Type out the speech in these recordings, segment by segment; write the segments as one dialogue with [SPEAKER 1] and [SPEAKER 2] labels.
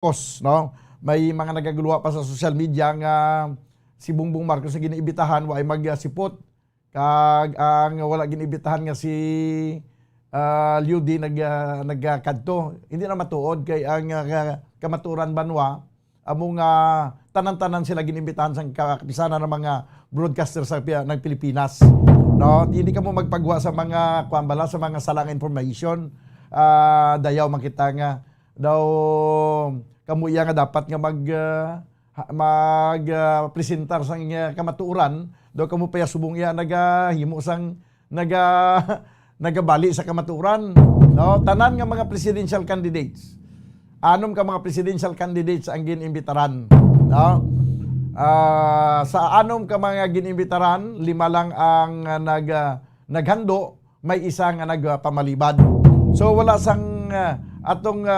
[SPEAKER 1] Marcos, no? May mga nagaguluha pa sa social media nga si Bongbong Marcos na giniibitahan wa ay magsipot kag ang wala giniibitahan nga si Liu Di nagkadto. Hindi na matuod kay ang kamaturan banwa among tanan-tanan sila giniimbitahan sa kapisanan ng mga broadcaster sa ng Pilipinas. No, hindi ka mo magpagwa sa mga kuambala sa mga salang information. Dayaw makita nga daw kamuya nga dapat nga presentar sang kamatuoran daw kamo pa subong iya nagahimo sang nagabali sa kamatuoran, no? Tanan nga mga presidential candidates, anom ka mga presidential candidates ang giniimbitaran, no? Sa anom ka mga giniimbitaran, 5 lang ang naghando, may isa nga nagpamalibad. So wala sang atong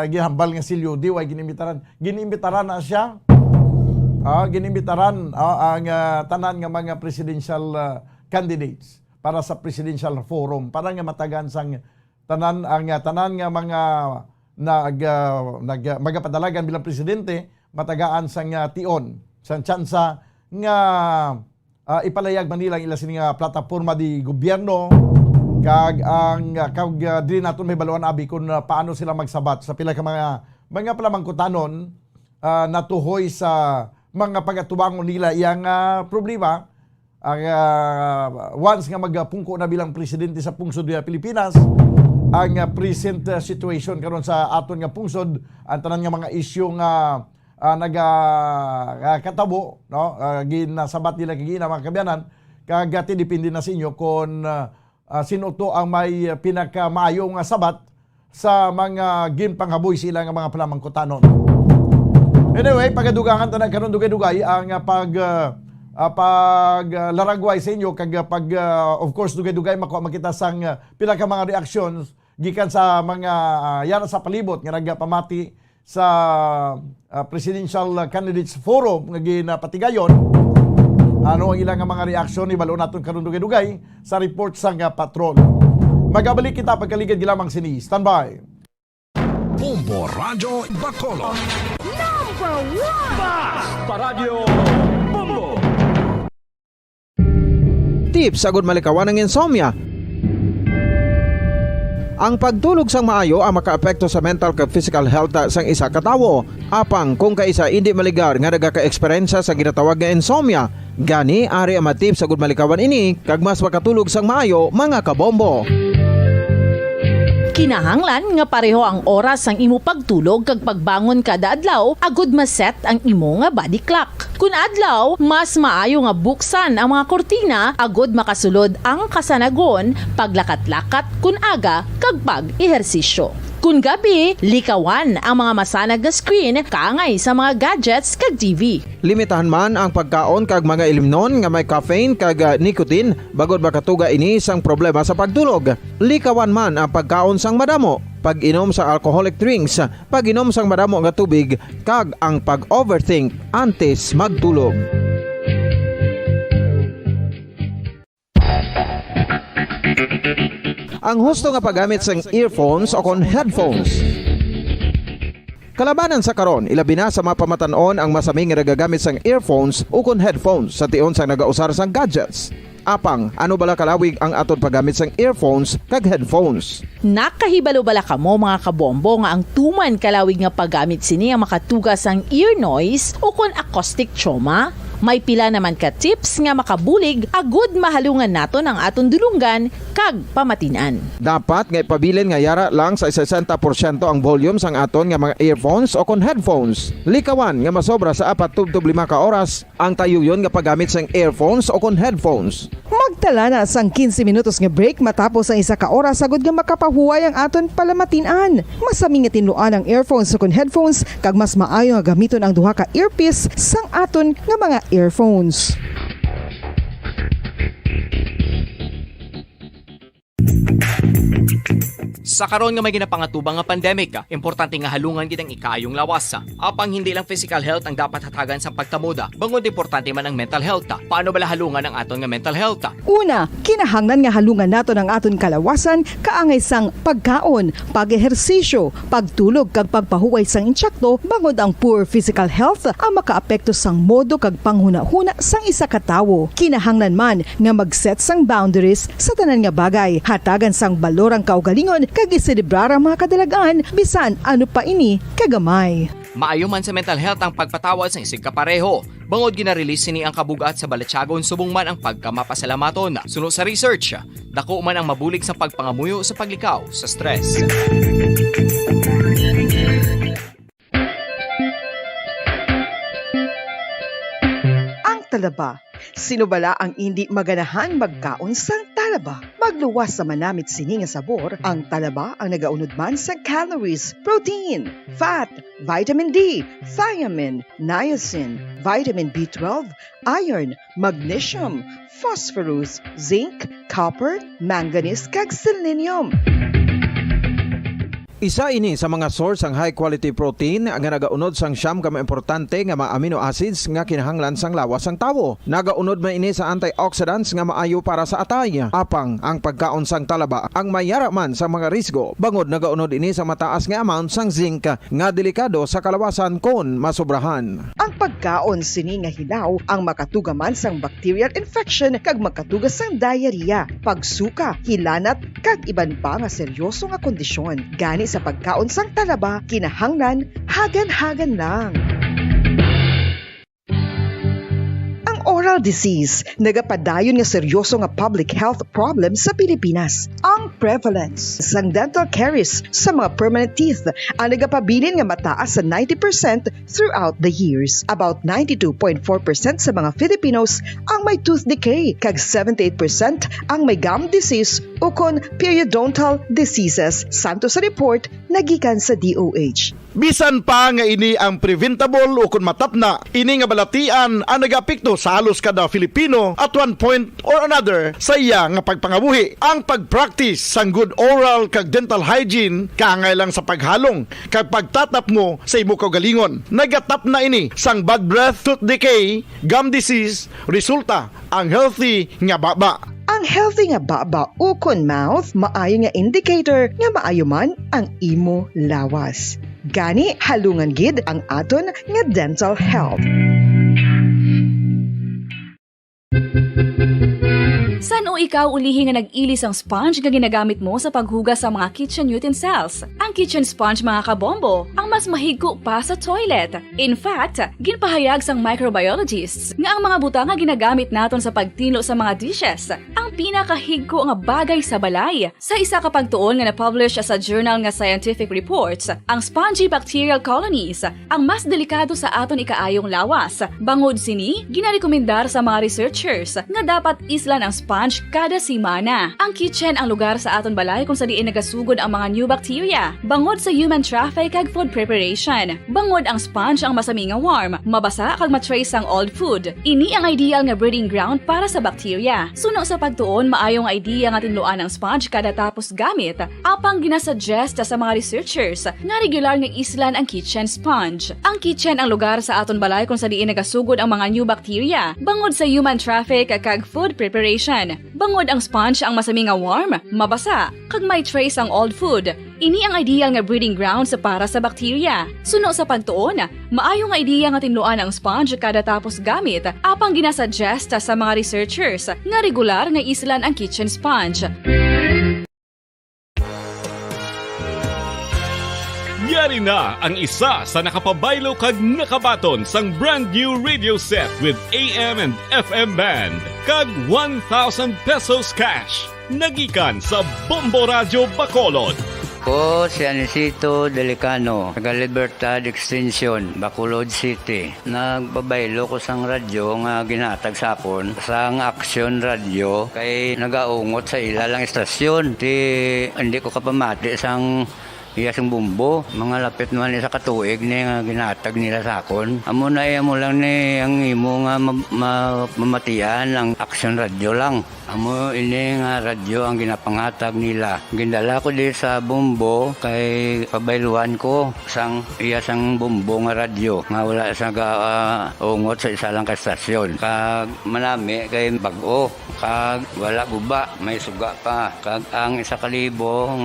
[SPEAKER 1] gihambal nga si Liu Di way giniimbitaran na siya. Giniimbitaran ang tanan nga mga presidential candidates para sa presidential forum para nga matagan sang tanan nga mga magapadalagan bilang presidente matagaan sang tion sang tsansa nga ipalayag Manila ila sini nga plataporma di gobyerno kag ang dili naton may baluan abi kun paano sila magsabat sa pila ka mga palamangkutanon natuhoy sa mga pagatubangon nila iyang problema once nga magpungko na bilang presidente sa pungsod ng Pilipinas ang present situation karon sa aton nga pungsod ang tanan nga mga isyu nga katabo, no? Ginasabat nila kagina mga kabyanan kagati depende na sa inyo kung sino to ang may pinakamayong sabat sa mga ginpanghaboy sila nga mga palamangkutanon. Anyway, pagadugangan tanan karon dugay-dugay ang paglaragway sa inyo kag of course dugay-dugay makita sang pila ka mga reactions gikan sa mga yara sa palibot nga nagpamati sa Presidential Candidates Forum nga ginapatigayon. Ano ang ilang mga reaksyon ni balo naton karon dugay-dugay sa report sang patrol. Magabalik kita pagkaligid gilamang sini. Standby.
[SPEAKER 2] Bombo Radio Bacolod.
[SPEAKER 3] Number 1
[SPEAKER 2] Bas Paradyo Bombo.
[SPEAKER 4] Tips sagud malikawan ng insomnia. Ang pagtulog sang maayo ang makaapekto sa mental kag physical health sang isa ka tawo. Apang kung kaisa hindi maligar nga nagaka-eksperyensya sa ginatawag nga insomnia, gani ari ang tips sagud malikawan ini kag mas makatulog sang maayo mga kabombo.
[SPEAKER 3] Kinahanglan nga pareho ang oras ang imo pagtulog kag pagbangon kada adlaw agud maset ang imo nga body clock. Kun adlaw, mas maayo nga buksan ang mga kortina agud makasulod ang kasanagon, paglakat-lakat kun aga kag pag-ehersisyo. Kun gabi, likawan ang mga masanag nga screen kaangay sa mga gadgets kag TV.
[SPEAKER 4] Limitahan man ang pagkaon kag mga ilimnon nga may caffeine kag nicotine bagod makatuga ini sang problema sa pagtulog. Likawan man ang pagkaon sang madamo, pag-inom sa alcoholic drinks, pag-inom sang madamo nga tubig kag ang pag-overthink antes magtulog. Ang husto nga paggamit sang earphones o kon headphones. Kalabanan sa karon, ilabi na sa mga pamatanon ang masaming nga nagagamit sang earphones o kon headphones sa tion sang nagausar sang gadgets. Apang, ano bala kalawig ang aton paggamit sang earphones kag headphones?
[SPEAKER 3] Nakahibalo bala kamo mga kabombo nga ang tuman kalawig nga paggamit sini ang makatugas ang ear noise o kon acoustic trauma? May pila naman ka tips nga makabulig agud mahalungan naton ang aton dulunggan kag pamatinan.
[SPEAKER 4] Dapat nga ipabilin nga yara lang sa 60% ang volume sang aton nga mga earphones o kon headphones. Likawan nga masobra sa 4 tub 5 ka oras ang tayuyon nga paggamit sang earphones o kon headphones.
[SPEAKER 5] Magtala na sang 15 minutos nga break matapos ang 1 ka oras sagud nga makapahuway ang aton palamatinan. Masami nga tinluan ang earphones o kon headphones kag mas maayo nga gamiton ang duha ka earpiece sang aton nga mga earphones.
[SPEAKER 6] Sa karon nga may ginapangatubang nga pandemic, importante nga halungan gid ang ikaayong lawas. Apang hindi lang physical health ang dapat hatagan sa pagtamuda, bangod importante man ang mental health. Paano bala halungan ang aton nga mental health?
[SPEAKER 5] Una, kinahanglan nga halungan nato ang aton kalawasan kaangay sang pagkaon, pag-ehersisyo, pagtulog kag pagpahuway sang insyakto bangod ang poor physical health ang makaapekto sang modo kag panghuna-huna sang isa ka tawo. Kinahanglan man nga mag-set sang boundaries sa tanan nga bagay, hatagan sang balorang kaugalingon kag iselebrar ang mga kadalagan bisan ano pa ini kagamay.
[SPEAKER 6] Maayo man sa mental health ang pagpatawad sa isig kapareho. Bangod gina-release ni ang kabugat sa Balatyagon subong man ang pagkamapasalamaton. Sunod sa research, dako man ang mabulig sa pagpangamuyo sa paglikaw sa stress.
[SPEAKER 5] Ang talaba. Sino bala ang hindi maganahan magkaon sang talaba? Magluwas sa manamit sini nga sabor, ang talaba ang nagaunod man sa calories, protein, fat, vitamin D, thiamine, niacin, vitamin B12, iron, magnesium, phosphorus, zinc, copper, manganese kag selenium.
[SPEAKER 4] Isa ini sa mga source ang high quality protein nga nagaunod sang siyam ka importante nga mga amino acids nga kinahanglan sang lawas sang tawo. Nagaunod man ini sa antioxidants nga maayo para sa atay. Apang ang pagkaon sang talaba ang mayara man sa mga risgo. Bangod nagaunod ini sa mataas nga amount sang zinc nga delikado sa kalawasan kon masobrahan.
[SPEAKER 5] Ang pagkaon sini nga hilaw ang makatugaman sang bacterial infection kag makatuga sang diarrhea, pagsuka, hilanat kag iban pa nga seryoso nga kondisyon. Gani sa pagkaon sang talaba, kinahanglan hagan-hagan lang. Oral disease, nagapadayon nga seryoso nga public health problem sa Pilipinas. Ang prevalence sang dental caries sa mga permanent teeth ang nagapabilin nga mataas sa 90% throughout the years. About 92.4% sa mga Filipinos ang may tooth decay, kag 78% ang may gum disease o kon periodontal diseases, santo sa report nagikan sa DOH.
[SPEAKER 1] Bisan pa nga ini ang preventable o kung matapna, ini nga balatian ang nagapekto sa halos kada Filipino at one point or another sa iya nga pagpangabuhi. Ang pag-practice sang good oral kag dental hygiene kaangay lang sa paghalong kag pagtatap mo sa imo kaugalingon. Nagatap na ini sang bad breath, tooth decay, gum disease, resulta ang healthy nga baba.
[SPEAKER 5] Ang healthy nga baba ukon mouth maayo nga indicator nga maayo man ang imo lawas. Gani halungan gid ang aton nga dental health.
[SPEAKER 7] San o ikaw ulihi nga nag-ilis ang sponge nga ginagamit mo sa paghugas sa mga kitchen utensils? Ang kitchen sponge mga kabombo, ang mas mahigko pa sa toilet. In fact, ginpahayag sang microbiologists nga ang mga butang nga ginagamit naton sa pagtilo sa mga dishes ang pinakahigko nga bagay sa balay. Sa isa ka pagtuon nga na-publish sa journal nga Scientific Reports, ang spongy bacterial colonies ang mas delikado sa aton ikaayong lawas. Bangod sini, ginarekomendar sa mga researchers nga dapat islan ang sponge kada simana. Ang kitchen ang lugar sa aton balay kung sa diin nagasugod ang mga new bacteria. Bangod sa human traffic kag food preparation. Bangod ang sponge ang masami nga warm, mabasa kag matrace ang old food. Ini ang ideal nga breeding ground para sa bacteria. Suno sa pagtuon, maayong idea nga tinluan ang sponge kada tapos gamit. Apang ginasuggest sa mga researchers nga regular nga islan ang kitchen sponge. Ang kitchen ang lugar sa aton balay kung sa diin nagasugod ang mga new bacteria. Bangod sa human traffic kag food preparation. Bangod ang sponge ang masami nga warm, mabasa, kag may trace ang old food. Ini ang ideal nga breeding ground sa para sa bacteria. Suno sa pagtuon, maayo nga idea nga tinluan ang sponge kada tapos gamit, apang ginasuggest sa mga researchers nga regular nga islan ang kitchen sponge.
[SPEAKER 2] Yari na ang isa sa nakapabaylo kag nakabaton sang brand new radio set with AM and FM band kag 1,000 pesos cash. Nagikan sa Bombo Radio Bacolod.
[SPEAKER 8] Ko si Anisito Delicano, taga Libertad Extension, Bacolod City. Nagbabaylo ko sang radyo nga ginatag sapon sang Action Radio kay nagaungot sa ilalang estasyon. Hindi ko kapamati sang iyasang bumbo. Mga lapit man sa katuig ni nga ginatag nila sa akon. Amo na mo lang ni ang imo nga mamatian ang action radyo lang. Amo ini nga radyo ang ginapangatag nila. Gindala ko di sa bumbo kay pabayluan ko sang iyasang bumbo nga radyo nga wala sa ungot sa isa lang ka stasyon. Kag manami kay bag-o kag wala guba may suga pa. Kag ang 1,000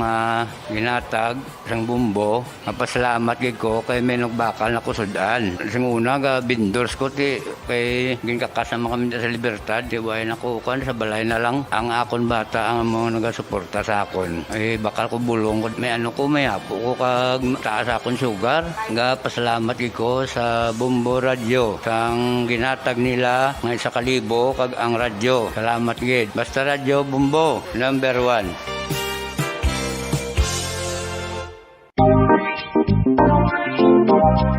[SPEAKER 8] nga ginatag sang bumbo mapasalamat gid ko kay may nagbakal na kusudan. Sing una ga bindors ko ti kay ginkakasama kami sa Libertad di way nako kan sa balay na lang ang akon bata ang mga nagasuporta sa akon. Eh bakal ko bulong may ano ko may apo ko kag taas akon sugar. Nga pasalamat gid ko sa Bumbo Radio sang ginatag nila nga 1,000 kag ang radyo. Salamat gid. Basta Radio Bumbo number 1.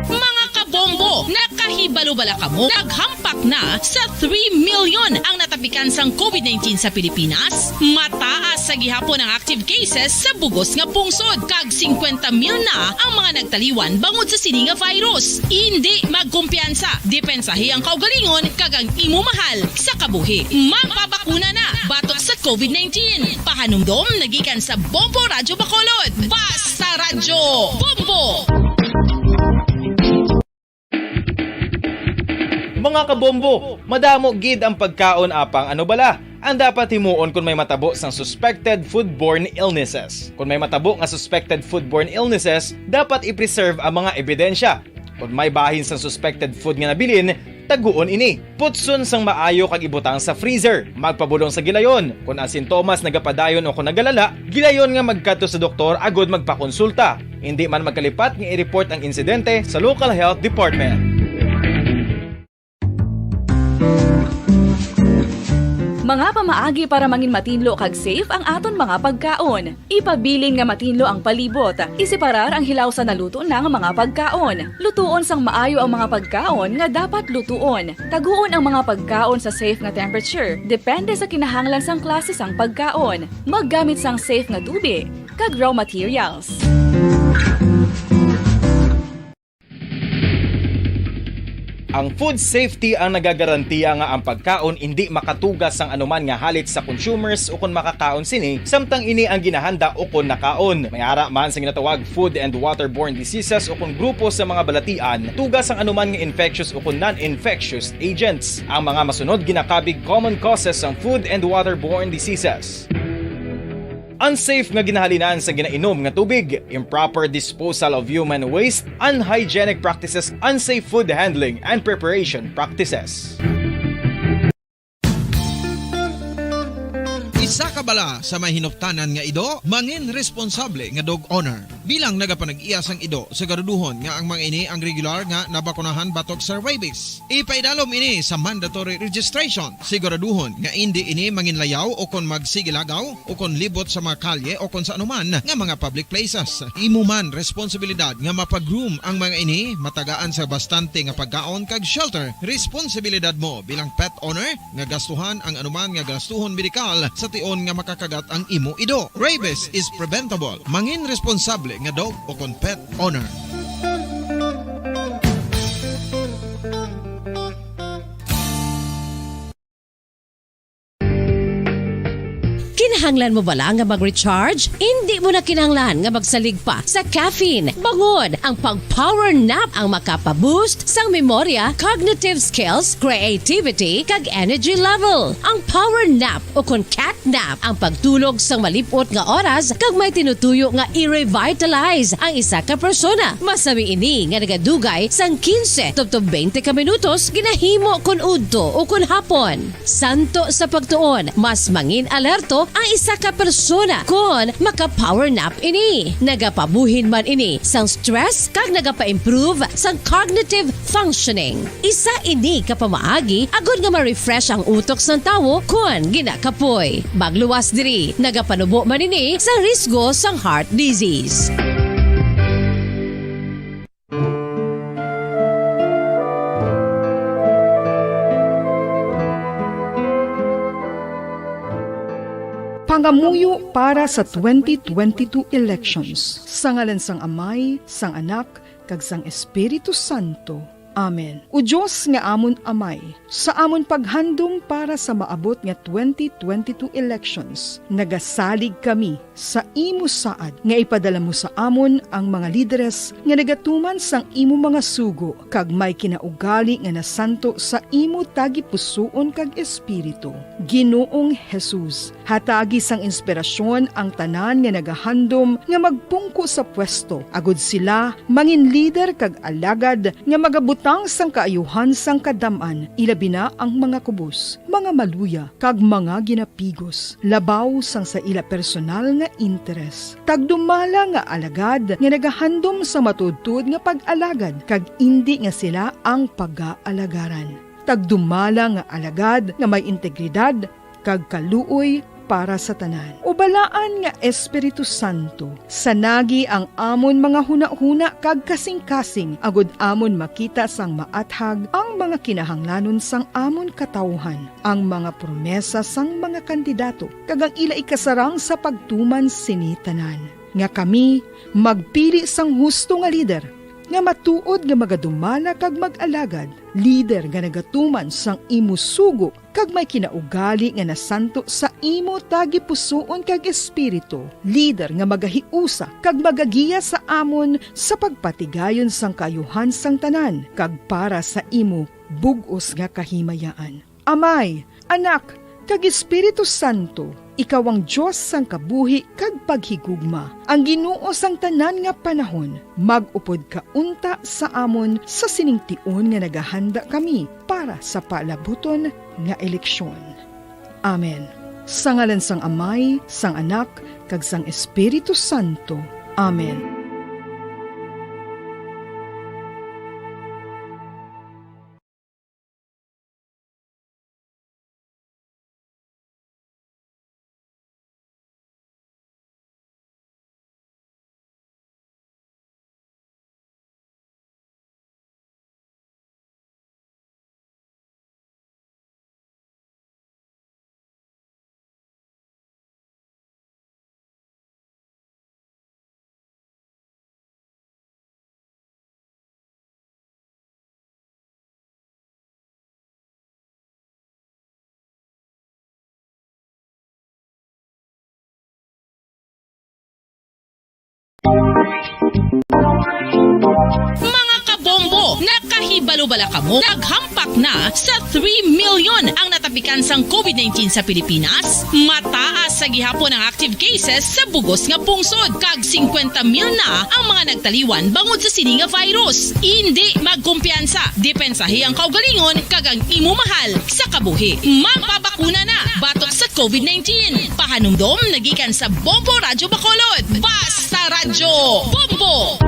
[SPEAKER 3] Mga kabombo, nakahibalo-bala ka mo? Naghampak na sa 3 million ang natapikan sang COVID-19 sa Pilipinas. Mataas sa gihapon ang active cases sa bugos nga pungsod. Kag 50 mil na ang mga nagtaliwan bangod sa sini nga virus. Hindi magkumpiyansa. Depensahi ang kaugalingon kag ang imo mahal sa kabuhi. Magpabakuna na batok sa COVID-19. Pahanumdom nagikan sa Bombo Radyo Bacolod. Basta Radyo Bombo!
[SPEAKER 9] Mga kabombo, madamo gid ang pagkaon apang ano bala. Ang dapat himuon kung may matabo sang suspected foodborne illnesses. Kung may matabo nga suspected foodborne illnesses, dapat i-preserve ang mga ebidensya. Kung may bahin sang suspected food nga nabilin, taguon ini. Putson sang maayo kag ibutang sa freezer. Magpabulong sa gilayon. Kung ang sintomas nagapadayon o kung nagalala, gilayon nga magkadto sa doktor agod magpakonsulta. Hindi man magkalipat nga i-report ang insidente sa local health department.
[SPEAKER 7] Mga pamaagi para mangin matinlo kag safe ang aton mga pagkaon. Ipabilin nga matinlo ang palibot. Isiparar ang hilaw sa naluto ng mga pagkaon. Lutuon sang maayo ang mga pagkaon nga dapat lutuon. Taguon ang mga pagkaon sa safe nga temperature. Depende sa kinahanglan sang klase sang pagkaon. Maggamit sang safe nga tubig kag raw materials.
[SPEAKER 9] Ang food safety ang nagagarantiya nga ang pagkaon hindi makatugas sang anuman nga halit sa consumers o kung makakaon sini, samtang ini ang ginahanda o kung nakaon. May ara man sa ginatawag food and waterborne diseases o kung grupo sa mga balatian, tugas ang anuman nga infectious o kung non-infectious agents. Ang mga masunod ginakabig common causes ng food and waterborne diseases. Unsafe nga ginahalinan sa ginainom nga tubig, improper disposal of human waste, unhygienic practices, unsafe food handling, and preparation practices.
[SPEAKER 4] Isa ka bala sa may hinuptanan nga ido, mangin responsable nga dog owner. Bilang nagapanag-iyas ang ido, siguraduhon nga ang mga ini ang regular nga nabakunahan batok sa rabies. Ipaidalom ini sa mandatory registration. Siguraduhon nga hindi ini manginlayaw o kon magsigilagaw o kon libot sa mga kalye o kon sa anuman nga mga public places. Imo man responsibilidad nga mapag-groom ang mga ini, matagaan sa bastante nga pagkaon kag shelter. Responsibilidad mo bilang pet owner nga gastuhan ang anuman nga gastuhon medikal sa tion nga makakagat ang imo ido. Rabies is preventable. Mangin responsable nga dog o kon pet owner.
[SPEAKER 10] Kinahanglan mo bala nga mag-recharge? Hindi mo na kinahanglan nga magsalig pa sa caffeine. Bangod, ang pag-power nap ang makapaboost sang memorya, cognitive skills, creativity, kag energy level. Ang power nap o kon cat nap ang pagtulog sang malipot nga oras kag may tinutuyo nga i-revitalize ang isa ka persona. Masami ini nga nagadugay sang 15 to 20 ka minutos ginahimo kun udto o kun hapon. Santo sa pagtuon, mas mangin alerto ang isa ka persona kung maka-power nap ini. Nagapabuhin man ini sang stress kag nagapa-improve sang cognitive functioning. Isa ini kapamaagi agud nga ma-refresh ang utok sang tawo kung ginakapoy. Magluwas diri, nagapanubo man ini sa risgo sang heart disease.
[SPEAKER 5] pangamuyo para sa 2022 elections. Sa ngalan sang Amay, sang Anak, kag sang Espiritu Santo. Amen. O Diyos nga amon Amay, sa amon paghandom para sa maabot nga 2022 elections, nagasalig kami sa imo saad nga ipadala mo sa amon ang mga lideres nga nagatuman sang imo mga sugo kag may kinaugali nga nasanto sa imo tagi pusoon kag espiritu. Ginoong Jesus, hatagi sang inspirasyon ang tanan nga nagahandom nga magpungko sa pwesto, agud sila mangin leader kag alagad nga magabutang sang kaayuhan sang kadaman, ilabi na ang mga kubos, mga maluya, kag mga ginapigos, labaw sang sa ila personal nga interes. Tagdumala nga alagad nga nagahandom sa matudtud nga pag-alagad, kag indi nga sila ang pag-aalagaran. Tagdumala nga alagad nga may integridad, kag kaluoy para sa tanan. Ubalaan nga Espiritu Santo, sanagi ang amon mga huna-huna kag kasing-kasing, agud amon makita sang maathag ang mga kinahanglanon sang amon katawhan, ang mga promesa sang mga kandidato, kag ang ila ikasarang sa pagtuman sini tanan. Nga kami magpili sang husto nga lider, nga matuod nga magadumala kag mag-alagad, lider nga nagatuman sang imo sugo kag may kinaugali nga nasanto sa imo tagi pusoon kag espiritu, lider nga magahiusa kag magagiya sa amon sa pagpatigayon sang kayuhan sang tanan kag para sa imo bug-os nga kahimayaan. Amay, Anak, kag Espiritu Santo, ikaw ang Diyos sang kabuhi kag paghigugma, ang Ginoo sang tanan nga panahon, mag-upod ka unta sa amon sa siningtion nga nagahanda kami para sa palabuton nga eleksyon. Amen. Sa ngalan sang Amay, sang Anak, kag sang Espiritu Santo. Amen.
[SPEAKER 10] Mga kabombo, nakahibalo-bala ka mo, naghampak na sa 3 million ang natapikan sang COVID-19 sa Pilipinas. Mataas sa gihapon ang active cases sa bugos nga pungsod, kag 50 mil na ang mga nagtaliwan bangod sa sini nga virus. Hindi magkumpiyansa, depensahi ang kaugalingon kag ang imo mahal sa kabuhi. Mapabakuna na batok sa COVID-19. Pahanumdom nagikan sa Bombo Radyo Bacolod. Basta Radyo Bombo!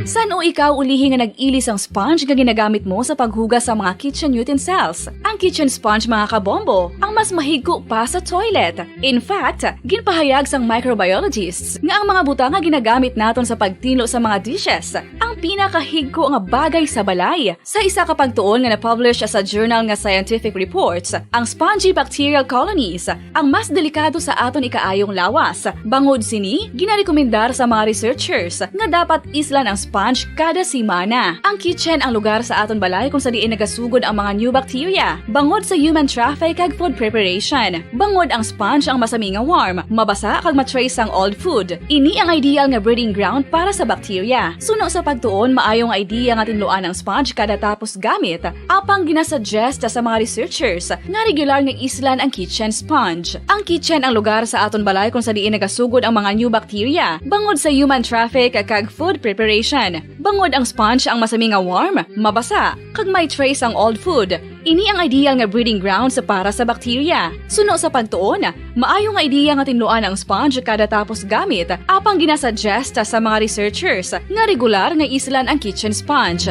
[SPEAKER 7] San o ikaw ulihi nga nag-ilis ang sponge nga ginagamit mo sa paghugas sa mga kitchen utensils? Ang kitchen sponge mga kabombo, ang mas mahigko pa sa toilet. In fact, ginpahayag sang microbiologists nga ang mga butang nga ginagamit naton sa pagtinlo sa mga dishes ang pinakahigko nga bagay sa balay. Sa isa ka pagtuon nga na-publish sa journal nga Scientific Reports, ang spongy bacterial colonies ang mas delikado sa aton ikaayong lawas. Bangod sini, ginarekomendar sa mga researchers nga dapat islan ang sponge kada simana. Ang kitchen ang lugar sa aton balay kung sa diin nagasugod ang mga new bacteria. Bangod sa human traffic kag food preparation. Bangod ang sponge ang masami nga warm, mabasa kag matrace ang old food. Ini ang ideal nga breeding ground para sa bacteria. Suno sa pagtuon, maayong idea nga tinluan ang sponge kada tapos gamit. Apang ginasuggest sa mga researchers nga regular nga islan ang kitchen sponge. Ang kitchen ang lugar sa aton balay kung sa diin nagasugod ang mga new bacteria. Bangod sa human traffic kag food preparation. Bangod ang sponge ang masami nga warm, mabasa, kag may trace ang old food. Ini ang ideal nga breeding ground sa para sa bacteria. Suno sa pagtuon, maayo nga idea nga tinluan ang sponge kada tapos gamit, apang ginasuggest sa mga researchers nga regular nga islan ang kitchen sponge.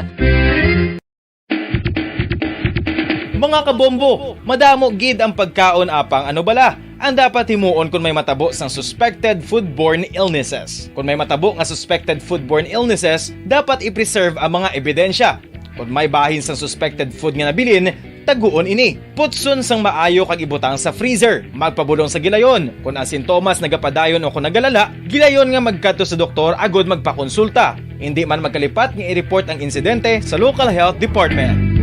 [SPEAKER 9] Mga kabombo, madamo gid ang pagkaon apang ano bala ang dapat himuon kung may matabo sang suspected foodborne illnesses. Kung may matabo nga suspected foodborne illnesses, dapat i-preserve ang mga ebidensya. Kung may bahin sang suspected food nga nabilin, taguon ini. Putson sang maayo kag ibutang sa freezer. Magpabulong sa gilayon. Kung ang sintomas nagapadayon o kung nagalala, gilayon nga magkadto sa doktor agod magpakonsulta. Hindi man magkalipat nga i-report ang insidente sa local health department.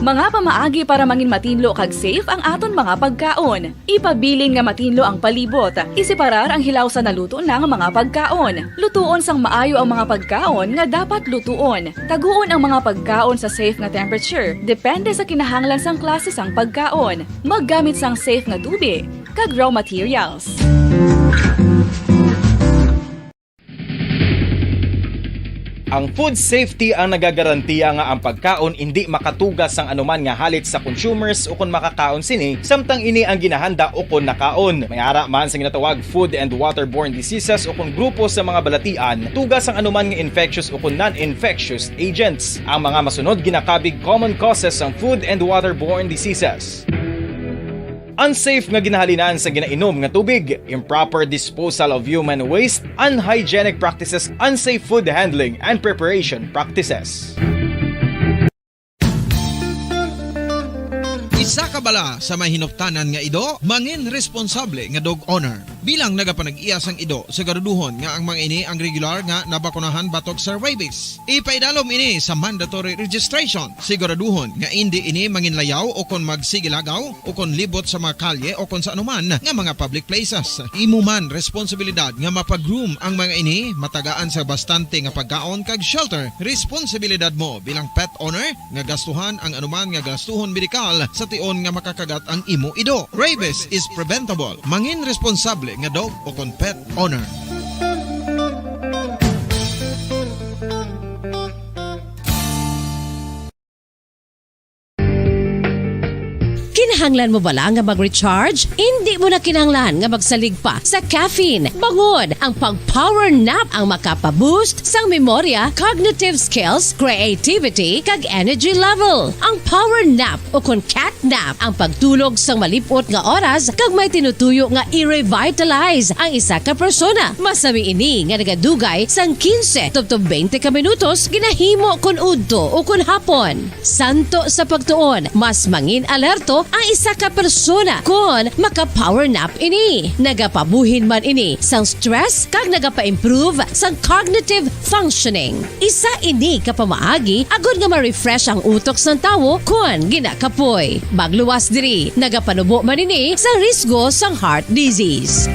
[SPEAKER 7] Mga pamaagi para mangin matinlo kag safe ang aton mga pagkaon. Ipabilin nga matinlo ang palibot. Isiparar ang hilaw sa naluto ng mga pagkaon. Lutuon sang maayo ang mga pagkaon nga dapat lutuon. Taguon ang mga pagkaon sa safe nga temperature. Depende sa kinahanglan sang klase sang pagkaon. Maggamit sang safe nga tubig kag raw materials.
[SPEAKER 9] Ang food safety ang nagagarantiya nga ang pagkaon hindi makatugas sang anuman nga halit sa consumers o kung makakaon sini, samtang ini ang ginahanda o kung nakaon. May ara man sa ginatawag food and waterborne diseases o kung grupo sa mga balatian, tugas ang anuman nga infectious o kung non-infectious agents. Ang mga masunod ginakabig common causes ng food and waterborne diseases. Unsafe nga ginahalinan sa ginainom nga tubig, improper disposal of human waste, unhygienic practices, unsafe food handling, and preparation practices.
[SPEAKER 4] Isa ka bala sa mahinuptanan nga ido, mangin responsable nga dog owner. Bilang nagapanag-iyas ang ido, siguraduhon nga ang mga ini ang regular nga nabakunahan batok sa rabies. Ipaidalom ini sa mandatory registration. Siguraduhon nga hindi ini manginlayaw o kon magsigilagaw o kon libot sa mga kalye o kon sa anuman nga mga public places. Imo man responsibilidad nga mapag-groom ang mga ini, matagaan sa bastante nga pagkaon kag shelter. Responsibilidad mo bilang pet owner nga gastuhan ang anuman nga gastuhon medikal sa tion nga makakagat ang imo ido. Rabies is preventable. Mangin responsable nga dog o kon pet owner.
[SPEAKER 10] Kinahanglan mo bala nga mag-recharge? Hindi mo na kinahanglan nga magsalig pa sa caffeine. Bangod ang pag-power nap ang makapaboost sang memorya, cognitive skills, creativity, kag energy level. Ang power nap o kon cat nap ang pagtulog sang malipot nga oras kag may tinutuyo nga i-revitalize ang isa ka persona. Masami ini nga nagadugay sang 15 to 20 ka minutos ginahimo kun udto o kun hapon. Santo sa pagtuon, mas mangin alerto ang isa ka persona kung maka-power nap ini. Nagapabuhin man ini sang stress kag nagapa-improve sang cognitive functioning. Isa ini kapamaagi agud nga ma-refresh ang utok sang tawo kung ginakapoy. Magluwas diri, nagapanubo man ini sa risgo sang heart disease.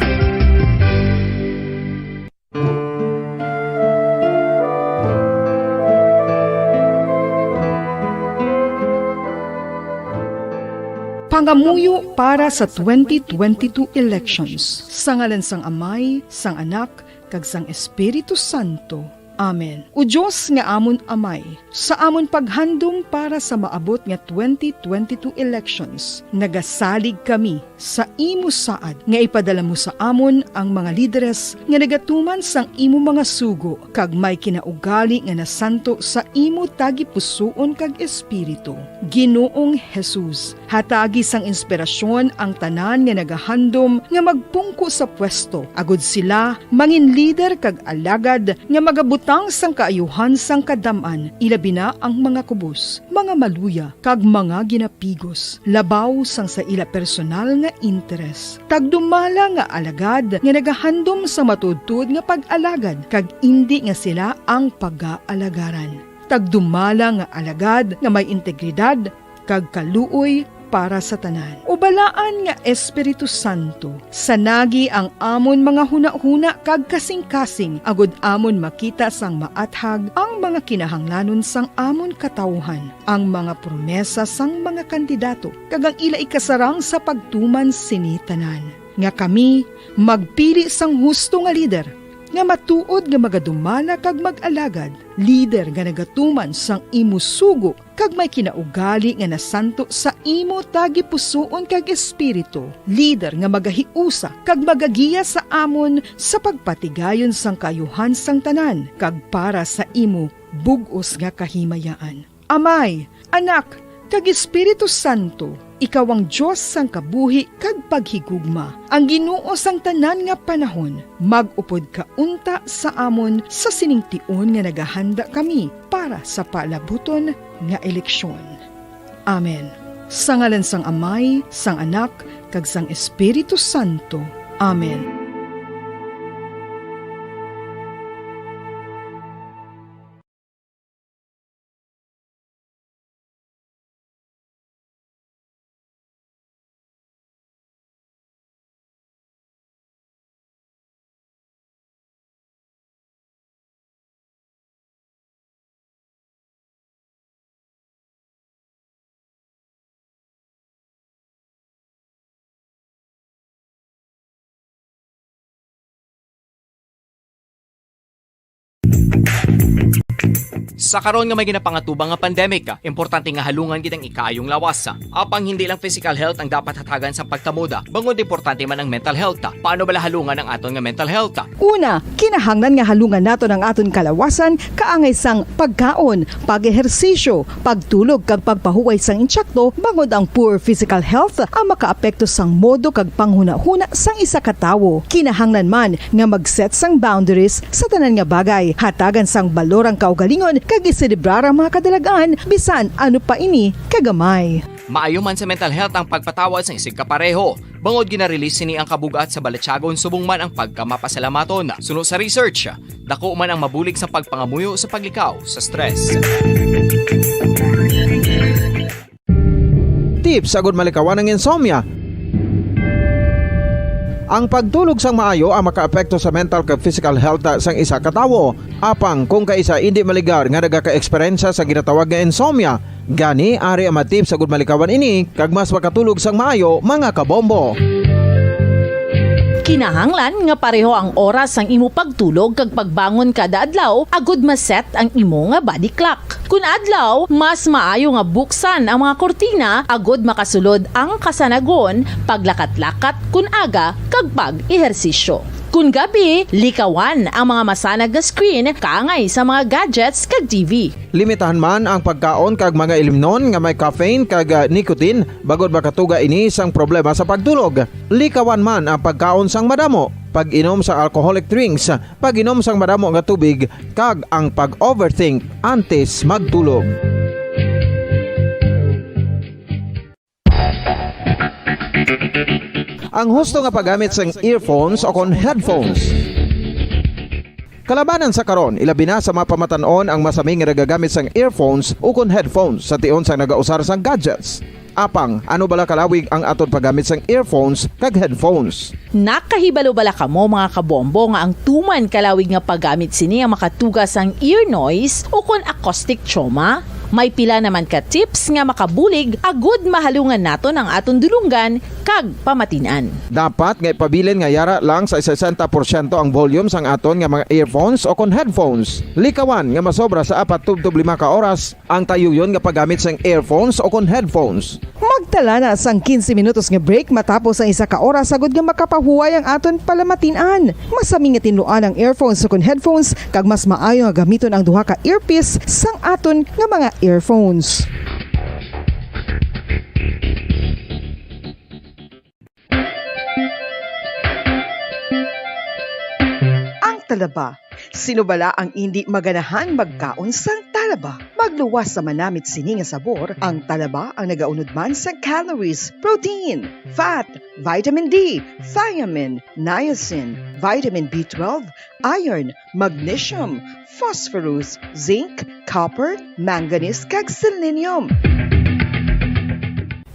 [SPEAKER 5] Pangamuyo para sa 2022 elections. Sa ngalan sang Amay, sang Anak, kag sang Espiritu Santo. Amen. O Diyos nga amon Amay, sa amon paghandom para sa maabot nga 2022 elections, nagasalig kami sa imo saad nga ipadala mo sa amon ang mga lideres nga nagatuman sang imo mga sugo kag may kinaugali nga nasanto sa imo tagi pusoon kag espiritu. Ginoong Jesus, hatagi sang inspirasyon ang tanan nga nagahandom nga magpungko sa pwesto, agud sila mangin leader kag alagad nga magabutang sang kaayuhan sang kadaman, ilabi na ang mga kubos, mga maluya kag mga ginapigos, labaw sang sa ila personal nga interes. Tagdumala nga alagad nga nagahandom sa matudtud nga pag-alagad kag indi nga sila ang pag-aalagaran. Tagdumala nga alagad nga may integridad kag kaluoy para sa tanan. Ubalaan nga Espiritu Santo, sanagi ang amon mga huna-huna kag kasing-kasing, agud amon makita sang maathag ang mga kinahanglanon sang amon katawhan, ang mga promesa sang mga kandidato, kag ang ila ikasarang sa pagtuman sini tanan. Nga kami magpili sang husto nga lider, nga matuod nga magadumala kag mag-alagad, lider nga nagatuman sang imo sugo kag may kinaugali nga nasanto sa imo tagi pusoon kag espiritu, lider nga magahiusa kag magagiya sa amon sa pagpatigayon sang kayuhan sang tanan kag para sa imo bug-os nga kahimayaan. Amay, Anak, kag Espiritu Santo, Ikaw ang Diyos sang kabuhi kag paghigugma. Ang Ginoo sang tanan nga panahon. Mag-upod ka unta sa amon sa siningtion nga nagahanda kami para sa palabuton nga eleksyon. Amen. Sa ngalan sang Amay, sang Anak, kag sang Espiritu Santo. Amen.
[SPEAKER 6] Sa karon nga may ginapangatubang nga pandemic, importante nga halungan gid ang ikaayong lawas. Apang hindi lang physical health ang dapat hatagan sa pagtamuda, bangod importante man ang mental health. Paano bala halungan ang aton nga mental health?
[SPEAKER 5] Una, kinahanglan nga halungan nato ang aton kalawasan kaangay sang pagkaon, pag-ehersisyo, pagtulog kag pagpahuway sang insyakto bangod ang poor physical health ang makaapekto sang modo kag panghuna-huna sang isa ka tawo. Kinahanglan man nga mag-set sang boundaries sa tanan nga bagay, hatagan sang balorang kaugalingon kag iselebrar ang mga kadalagaan bisan ano pa ini kagamay.
[SPEAKER 6] Maayo man sa mental health ang pagpatawad sa isig kapareho. Bangod ginarelease sini ang kabugat sa Balatyagon subong man ang pagkamapasalamaton. Suno sa research, dako man ang mabulig sa pagpangamuyo sa paglikaw sa stress.
[SPEAKER 4] Tips agud malikawan ng insomnia. Ang pagtulog sang maayo ang makaapekto sa mental kag physical health sang isa ka tawo. Apang kung kaisa hindi maligar nga nagaka-eksperyensya sa ginatawag nga insomnia, gani ari ang matip sa gud malikawan ini kag mas makatulog sang maayo mga kabombo.
[SPEAKER 3] Kinahanglan nga pareho ang oras ang imo pagtulog kag pagbangon kada adlaw agud maset ang imo nga body clock. Kun adlaw, mas maayo nga buksan ang mga kortina agud makasulod ang kasanagon, paglakat-lakat kun aga kag pag-ehersisyo. Kun gabi, likawan ang mga masanag nga screen kaangay sa mga gadgets kag TV.
[SPEAKER 4] Limitahan man ang pagkaon kag mga ilimnon nga may caffeine kag nicotine bagod makatuga ini sang problema sa pagtulog. Likawan man ang pagkaon sang madamo, pag-inom sa alcoholic drinks, pag-inom sang madamo nga tubig kag ang pag-overthink antes magtulog. Ang husto nga paggamit sang earphones o kon headphones. Kalabanan sa karon, ilabi na sa mga pamatanon ang masaming nga nagagamit sang earphones o kon headphones sa tion sang nagausar sang gadgets. Apang, ano bala kalawig ang aton paggamit sang earphones kag headphones?
[SPEAKER 3] Nakahibalo bala kamo mga kabombo nga ang tuman kalawig nga paggamit sini ang makatugas ang ear noise o kon acoustic trauma? May pila naman ka tips nga makabulig agud mahalungan naton ang aton dulunggan kag pamatinan.
[SPEAKER 4] Dapat nga ipabilin nga yara lang sa 60% ang volume sang aton nga mga earphones o kon headphones. Likawan nga masobra sa 4-5 ka oras ang tayuyon nga paggamit sang earphones o kon headphones.
[SPEAKER 5] Magtala na sang 15 minutos nga break matapos ang isa ka oras sagud nga makapahuway ang aton palamatinan. Masami nga tinluan ang earphones o kon headphones kag mas maayo nga gamiton ang duha ka earpiece sang aton nga mga earphones. Ang talaba. Sino bala ang hindi maganahan magkaon sang talaba? Magluwas sa manamit sini nga sabor, ang talaba ang nagaunod man sa calories, protein, fat, vitamin D, thiamine, niacin, vitamin B12, iron, magnesium, phosphorus, zinc, copper, manganese kag selenium.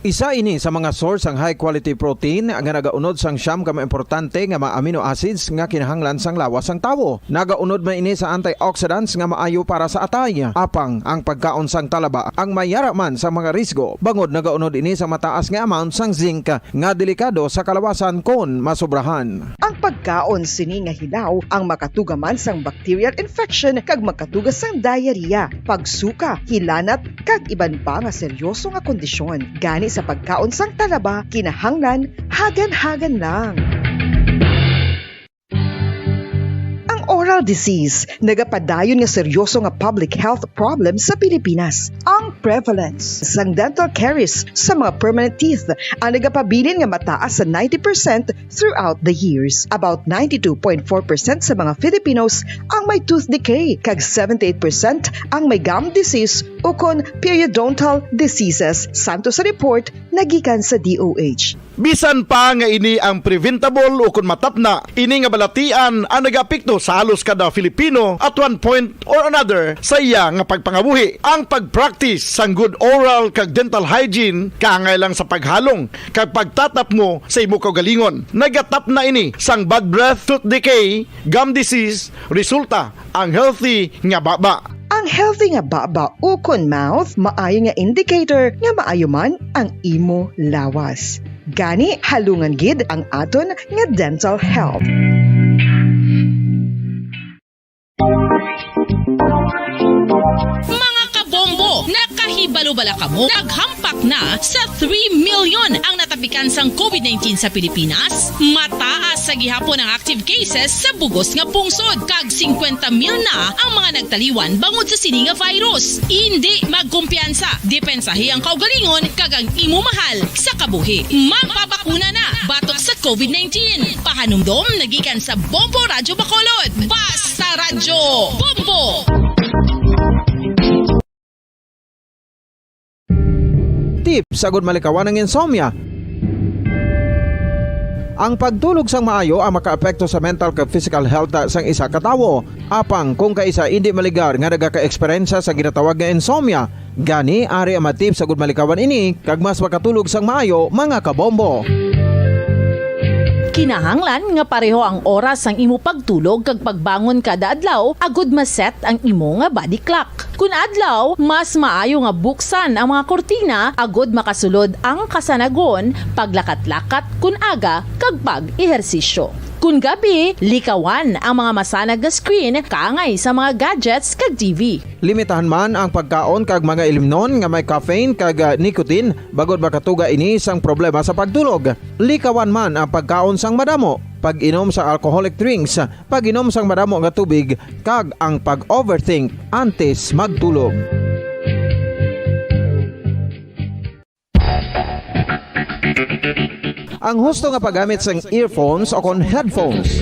[SPEAKER 4] Isa ini sa mga source ang high quality protein nga nagaunod sang siyam ka importante nga mga amino acids nga kinahanglan sang lawas sang tawo. Nagaunod man ini sa antioxidants nga maayo para sa atay. Apang ang pagkaon sang talaba ang mayara man sa mga risgo. Bangod nagaunod ini sa mataas nga amount sang zinc nga delikado sa kalawasan kon masobrahan.
[SPEAKER 5] Ang pagkaon sini nga hilaw ang makatugaman sang bacterial infection kag makatugas sang diarrhea, pagsuka, hilanat kag iban pa nga seryoso nga kondisyon. Gani sa pagkaon sang talaba, kinahanglan hagan-hagan lang. Ang oras dental disease nagapadayon nga seryoso nga public health problem sa Pilipinas. Ang prevalence sang dental caries sa mga permanent teeth ang nagapabilin nga mataas sa 90% throughout the years. About 92.4% sa mga Filipinos ang may tooth decay, kag 78% ang may gum disease o kon periodontal diseases. Santo sa report nagikan sa DOH.
[SPEAKER 1] Bisan pa nga ini ang preventable o kung matapna, ini nga balatian ang nagapikto sa halos kada Filipino at one point or another sa iya nga pagpangabuhi. Ang pag-practice sang good oral kag dental hygiene kaangay lang sa paghalong kag pagtatap mo sa imo kaugalingon. Nagatap na ini sang bad breath, tooth decay, gum disease, resulta ang healthy nga baba.
[SPEAKER 5] Ang healthy nga baba o kon mouth maayo nga indicator nga maayo man ang imo lawas. Gani halungan gid ang aton nga dental health.
[SPEAKER 10] Mga kabombo, nakahibalo-bala ka mo. Naghampak na sa 3 million ang natapikan sang COVID-19 sa Pilipinas. Mataas sa gihapon ang active cases sa bugos nga pungsod. Kag 50 mil na ang mga nagtaliwan bangod sa sini nga virus. Hindi magkumpiyansa. Depensahi ang kaugalingon kag ang imo mahal sa kabuhi. Magpabakuna na batok sa COVID-19. Pahanumdom nagikan sa Bombo Radyo Bacolod. Basta Radyo Bombo!
[SPEAKER 4] Tips sagod malikawan ng insomnia. Ang pagtulog sang maayo ang makaapekto sa mental kag physical health sang isa ka tawo. Apang kung kaisa hindi maligar nga nagaka-eksperyensya sa ginatawag nga insomnia, gani ari ang tips sagod malikawan ini kag mas makatulog sang maayo mga kabombo.
[SPEAKER 3] Kinahanglan nga pareho ang oras ang imo pagtulog kag pagbangon kada adlaw agud maset ang imo nga body clock. Kun adlaw, mas maayo nga buksan ang mga kortina agud makasulod ang kasanagon, paglakat-lakat kun aga kag pag-ehersisyo. Kun gabi, likawan ang mga masanag nga screen kaangay sa mga gadgets kag TV.
[SPEAKER 4] Limitahan man ang pagkaon kag mga ilimnon nga may caffeine kag nicotine bagod makatuga ini sang problema sa pagtulog. Likawan man ang pagkaon sang madamo, pag-inom sa alcoholic drinks, pag-inom sang madamo nga tubig kag ang pag-overthink antes magtulog. Ang husto nga paggamit sang earphones o kon headphones.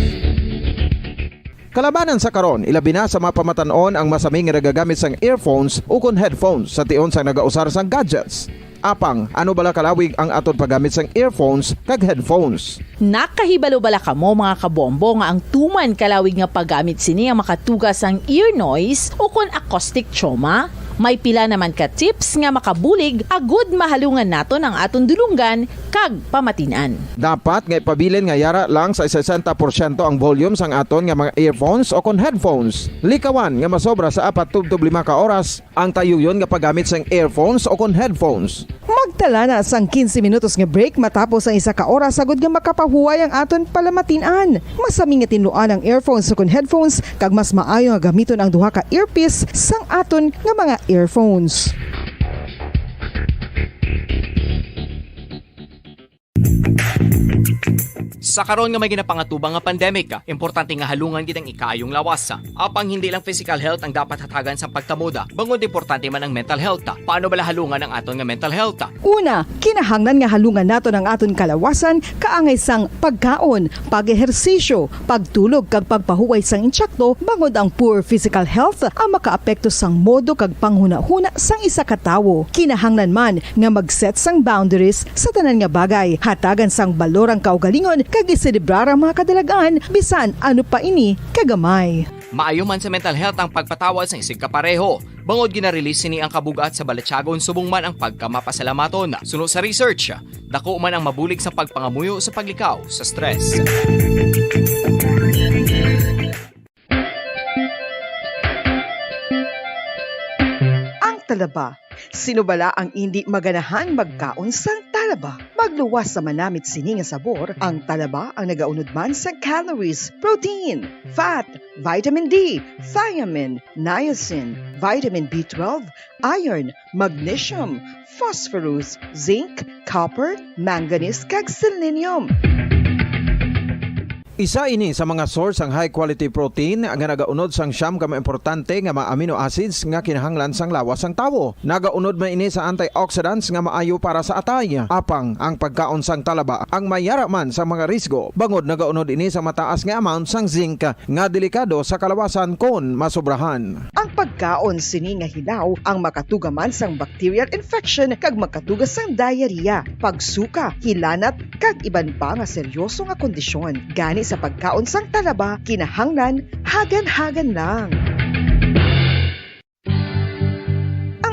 [SPEAKER 4] Kalabanan sa karon, ilabi na sa mga pamatanon ang masaming nga nagagamit sang earphones o kon headphones sa tion sang nagausar sang gadgets. Apang, ano bala kalawig ang aton paggamit sang earphones kag headphones?
[SPEAKER 3] Nakahibalo-bala ka mo mga kabombo nga ang tuman kalawig nga paggamit sini ang makatugas ang ear noise o kon acoustic trauma? May pila naman ka tips nga makabulig agud mahalungan naton ang aton dulunggan kag pamatinan.
[SPEAKER 4] Dapat nga ipabilin nga yara lang sa 60% ang volume sang aton nga mga earphones o kon headphones. Likawan nga masobra sa 4-5 ka oras ang tayuyon nga paggamit sang earphones o kon headphones.
[SPEAKER 5] Magtala na sang 15 minutos nga break matapos ang 1 ka oras sagod nga makapahuway ang aton palamatinan. Masami nga tinluan ang earphones o kon headphones kag mas maayo nga gamiton ang duha ka earpiece sang aton nga mga earphones.
[SPEAKER 6] Sa karon nga may ginapangatubang nga pandemic, importante nga halungan gid ang ikaayong lawas. Apang hindi lang physical health ang dapat hatagan sa pagtamuda, bangod importante man ang mental health. Paano bala halungan ang aton nga mental health?
[SPEAKER 5] Una, kinahanglan nga halungan naton ang aton kalawasan kaangay sang pagkaon, pag-ehersisyo, pagtulog kag pagpahuway sang insyakto bangod ang poor physical health ang makaapekto sang modo kag panghuna-huna sang isa ka tawo. Kinahanglan man nga mag-set sang boundaries sa tanan nga bagay, hatagan sang balorang kaugalingon kag iselebrar ang mga kadalagaan bisan ano pa ini kagamay.
[SPEAKER 6] Maayo man sa mental health ang pagpatawad sa isig kapareho. Bangod gina-release ni ang kabugat sa Balatyagon subong man ang pagkamapasalamaton. Suno sa research, dako man ang mabulig sa pagpangamuyo sa paglikaw sa stress.
[SPEAKER 5] Ang talaba. Sino bala ang hindi maganahan magkaon sang talaba? Magluwas sa manamit sini nga sabor, ang talaba ang nagaunod man sa calories, protein, fat, vitamin D, thiamine, niacin, vitamin B12, iron, magnesium, phosphorus, zinc, copper, manganese kag selenium.
[SPEAKER 4] Isa ini sa mga source ang high quality protein nga nagaunod sang siyam ka mga importante nga mga amino acids nga kinahanglan sang lawas sang tawo. Nagaunod man ini sa antioxidants nga maayo para sa atay. Apang ang pagkaon sang talaba ang mayara man sa mga risgo. Bangod nagaunod ini sa mataas nga amount sang zinc nga delikado sa kalawasan kon masobrahan.
[SPEAKER 5] Ang pagkaon sini nga hilaw ang makatugaman sang bacterial infection kag makatugas sang diarrhea, pagsuka, hilanat kag iban pa nga seryoso nga kondisyon. Gani sa pagkaon sang talaba, kinahanglan hagan-hagan lang.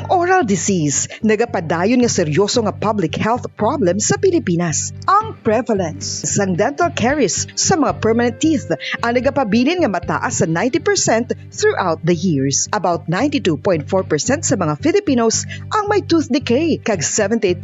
[SPEAKER 5] Oral disease, nagapadayon nga seryoso nga public health problem sa Pilipinas. Ang prevalence sang dental caries sa mga permanent teeth ang nagapabilin nga mataas sa 90% throughout the years. About 92.4% sa mga Filipinos ang may tooth decay, kag 78%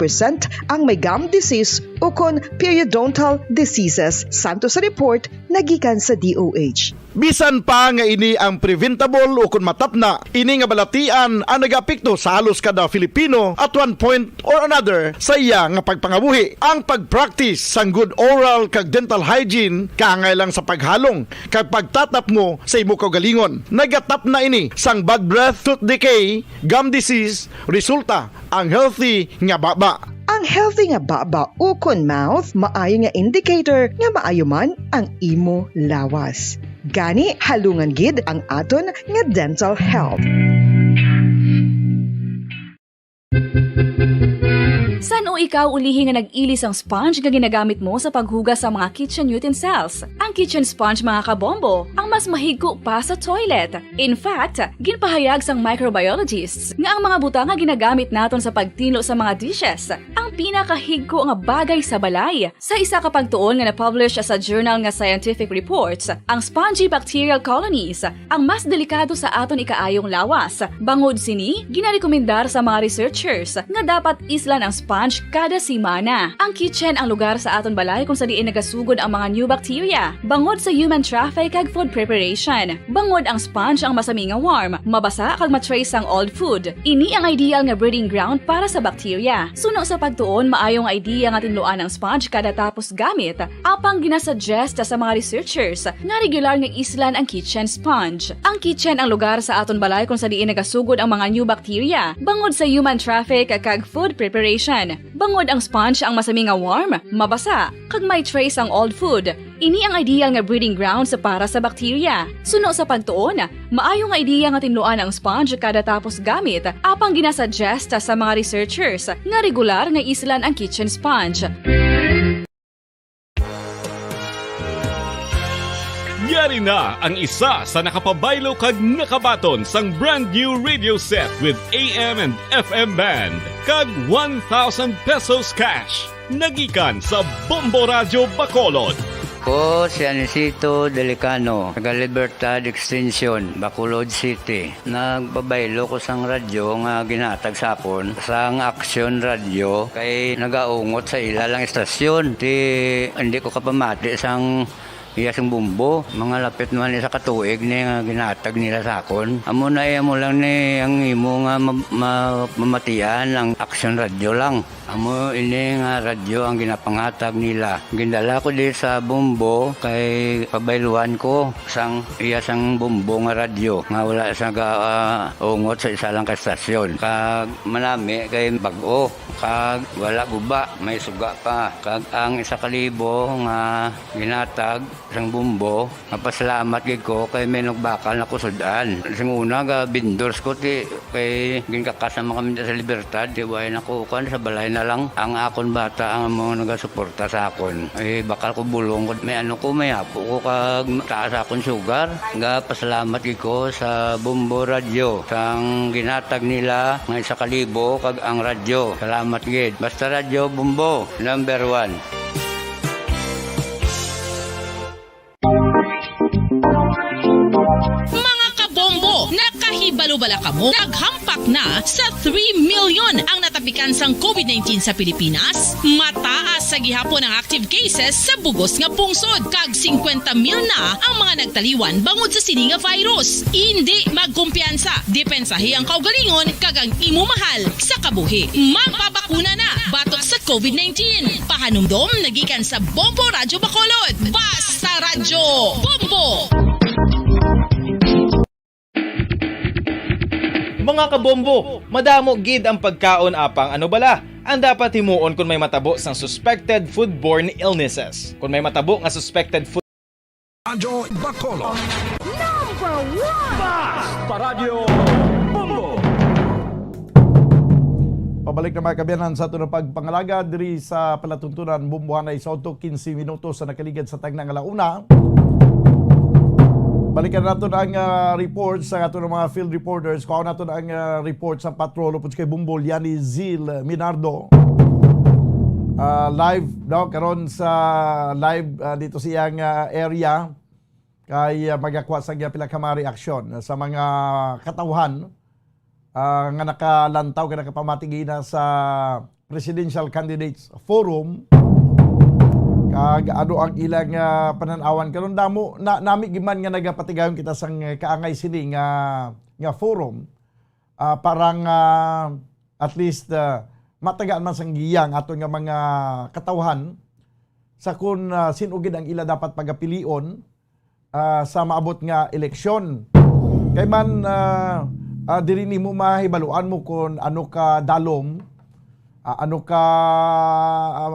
[SPEAKER 5] ang may gum disease o kon periodontal diseases, santo sa report nagikan sa DOH.
[SPEAKER 1] Bisan pa nga ini ang preventable o kung matapna, ini nga balatian ang nagapikto sa halos kada Filipino at one point or another sa iya nga pagpangabuhi. Ang pag-practice sang good oral kag dental hygiene kaangay lang sa paghalong kag pagtatap mo sa imo kaugalingon. Nagatap na ini sang bad breath, tooth decay, gum disease, resulta ang healthy nga baba.
[SPEAKER 5] Ang healthy nga baba o kon mouth, maayo nga indicator nga maayo man ang imo lawas. Gani halungan gid ang aton nga dental health.
[SPEAKER 7] San o ikaw ulihi nga nag-ilis ang sponge nga ginagamit mo sa paghugas sa mga kitchen utensils? Ang kitchen sponge mga kabombo, ang mas mahigko pa sa toilet. In fact, ginpahayag sang microbiologists nga ang mga butang nga ginagamit naton sa pagtilo sa mga dishes ang pinakahigko nga bagay sa balay. Sa isa ka pagtuon nga na-publish sa journal nga Scientific Reports, ang spongy bacterial colonies ang mas delikado sa aton ikaayong lawas. Bangod sini, ginarekomendar sa mga researchers nga dapat islan ang sponge kada simana. Ang kitchen ang lugar sa aton balay kung sa diin nagasugod ang mga new bacteria. Bangod sa human traffic kag food preparation. Bangod ang sponge ang masami nga warm, mabasa kag matrace ang old food. Ini ang ideal nga breeding ground para sa bacteria. Suno sa pagtuon, maayong idea nga tinluan ang sponge kada tapos gamit. Apang ginasuggest sa mga researchers nga regular nga islan ang kitchen sponge. Ang kitchen ang lugar sa aton balay kung sa diin nagasugod ang mga new bacteria. Bangod sa human traffic kag food preparation. Bangod ang sponge ang masami nga warm, mabasa, kag may trace ang old food. Ini ang ideal nga breeding ground sa para sa bacteria. Suno sa pagtuon, maayo nga idea nga tinluan ang sponge kada tapos gamit, apang ginasuggest sa mga researchers nga regular nga islan ang kitchen sponge.
[SPEAKER 2] Yari na ang isa sa nakapabaylo kag nakabaton sang brand new radio set with AM and FM band kag 1,000 pesos cash. Nagikan sa Bombo Radio Bacolod.
[SPEAKER 8] Ko si Anisito Delicano, taga Libertad Extension, Bacolod City. Nagbabaylo ko sang radyo nga ginatag sapon sang Action Radio kay nagaungot sa ilalang estasyon. Hindi ko kapamati sang iyasang bumbo, mga lapit naman sa katuig ni nga ginatag nila sa akon. Amo na mo lang ni ang imo nga mamatian ang Action Radio lang. Amo ini nga radyo ang ginapangatag nila. Gindala ko di sa bumbo kay pabayluan ko sang iyasang bumbo nga radyo nga wala sa ungot sa isa lang ka estasyon. Kag manami kay bag-o, kag wala guba, may suga pa. Kag ang 1,000 nga ginatag sang bumbo, mapasalamat gid ko kay may nagbakal na kusudan. Sing una ga vendors ko ti kay ginkakasama kami sa Libertad, di way nakukan sa balay na lang ang akon bata ang mga nagasuporta sa akon. Bakal ko bulong ko may may apo ko kag taas akon sugar. Ga pasalamat gid ko sa Bombo Radio sang ginatag nila nga 1,000 kag ang radyo. Salamat gid. Basta Radio Bombo number 1.
[SPEAKER 10] Mga kabombo, Ibalubala ka mo, naghampak na sa 3 million ang natapikan sang COVID-19 sa Pilipinas. Mataas sa gihapon ang active cases sa bugos nga pungsod. Kag 50 mil na ang mga nagtaliwan bangod sa sini nga virus. Hindi magkumpiyansa. Depensahi ang kaugalingon kag ang imo mahal sa kabuhi. Magpabakuna na batok sa COVID-19. Pahanumdom nagikan sa Bombo Radyo Bacolod. Basta Radyo Bombo!
[SPEAKER 9] Mga kabombo, madamo gid ang pagkaon apang ano bala. Ang dapat himuon kung may matabo sang suspected foodborne illnesses. Kung may matabo nga suspected food
[SPEAKER 1] Radyo Bacolod. Pabalik na mga kabiyanan sa ito ng pagpangalaga diri sa palatuntunan Bumbuhanay sa 15 minutos sa nakaligid sa tagna nga launa. Balikan natin ang report sa ato ng mga field reporters. Kuha natin ang report sa patrol upod kay Bumbol Yani Zil Minardo. Live daw karon sa live dito sa iyang area kay magakwa sa pinakamari aksyon sa mga katawhan nga nakalantaw nga nakapamatigina sa Presidential Candidates Forum. Kag ano ang ilang pananawan karon damo nami giman nga nagapatigayon kita sang kaangay sini nga forum parang at least matagaan man sang giyang aton nga mga katawhan sa kun sinugid ang ila dapat pagapilion sa maabot nga eleksyon. Kay man diri nimo mahibaluan mo kung ano ka dalom ano ka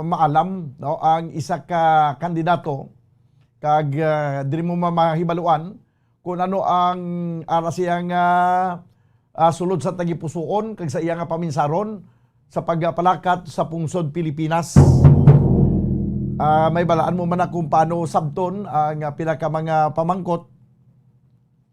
[SPEAKER 1] maalam no ang isa ka kandidato kag diri mo mahibaluan kung ano ang ara siyang sulod sa tagipusoon kag sa iya nga paminsaron sa pagpalakat sa pungsod Pilipinas. May balaan mo man kung paano sabton ang pinaka mga pamangkot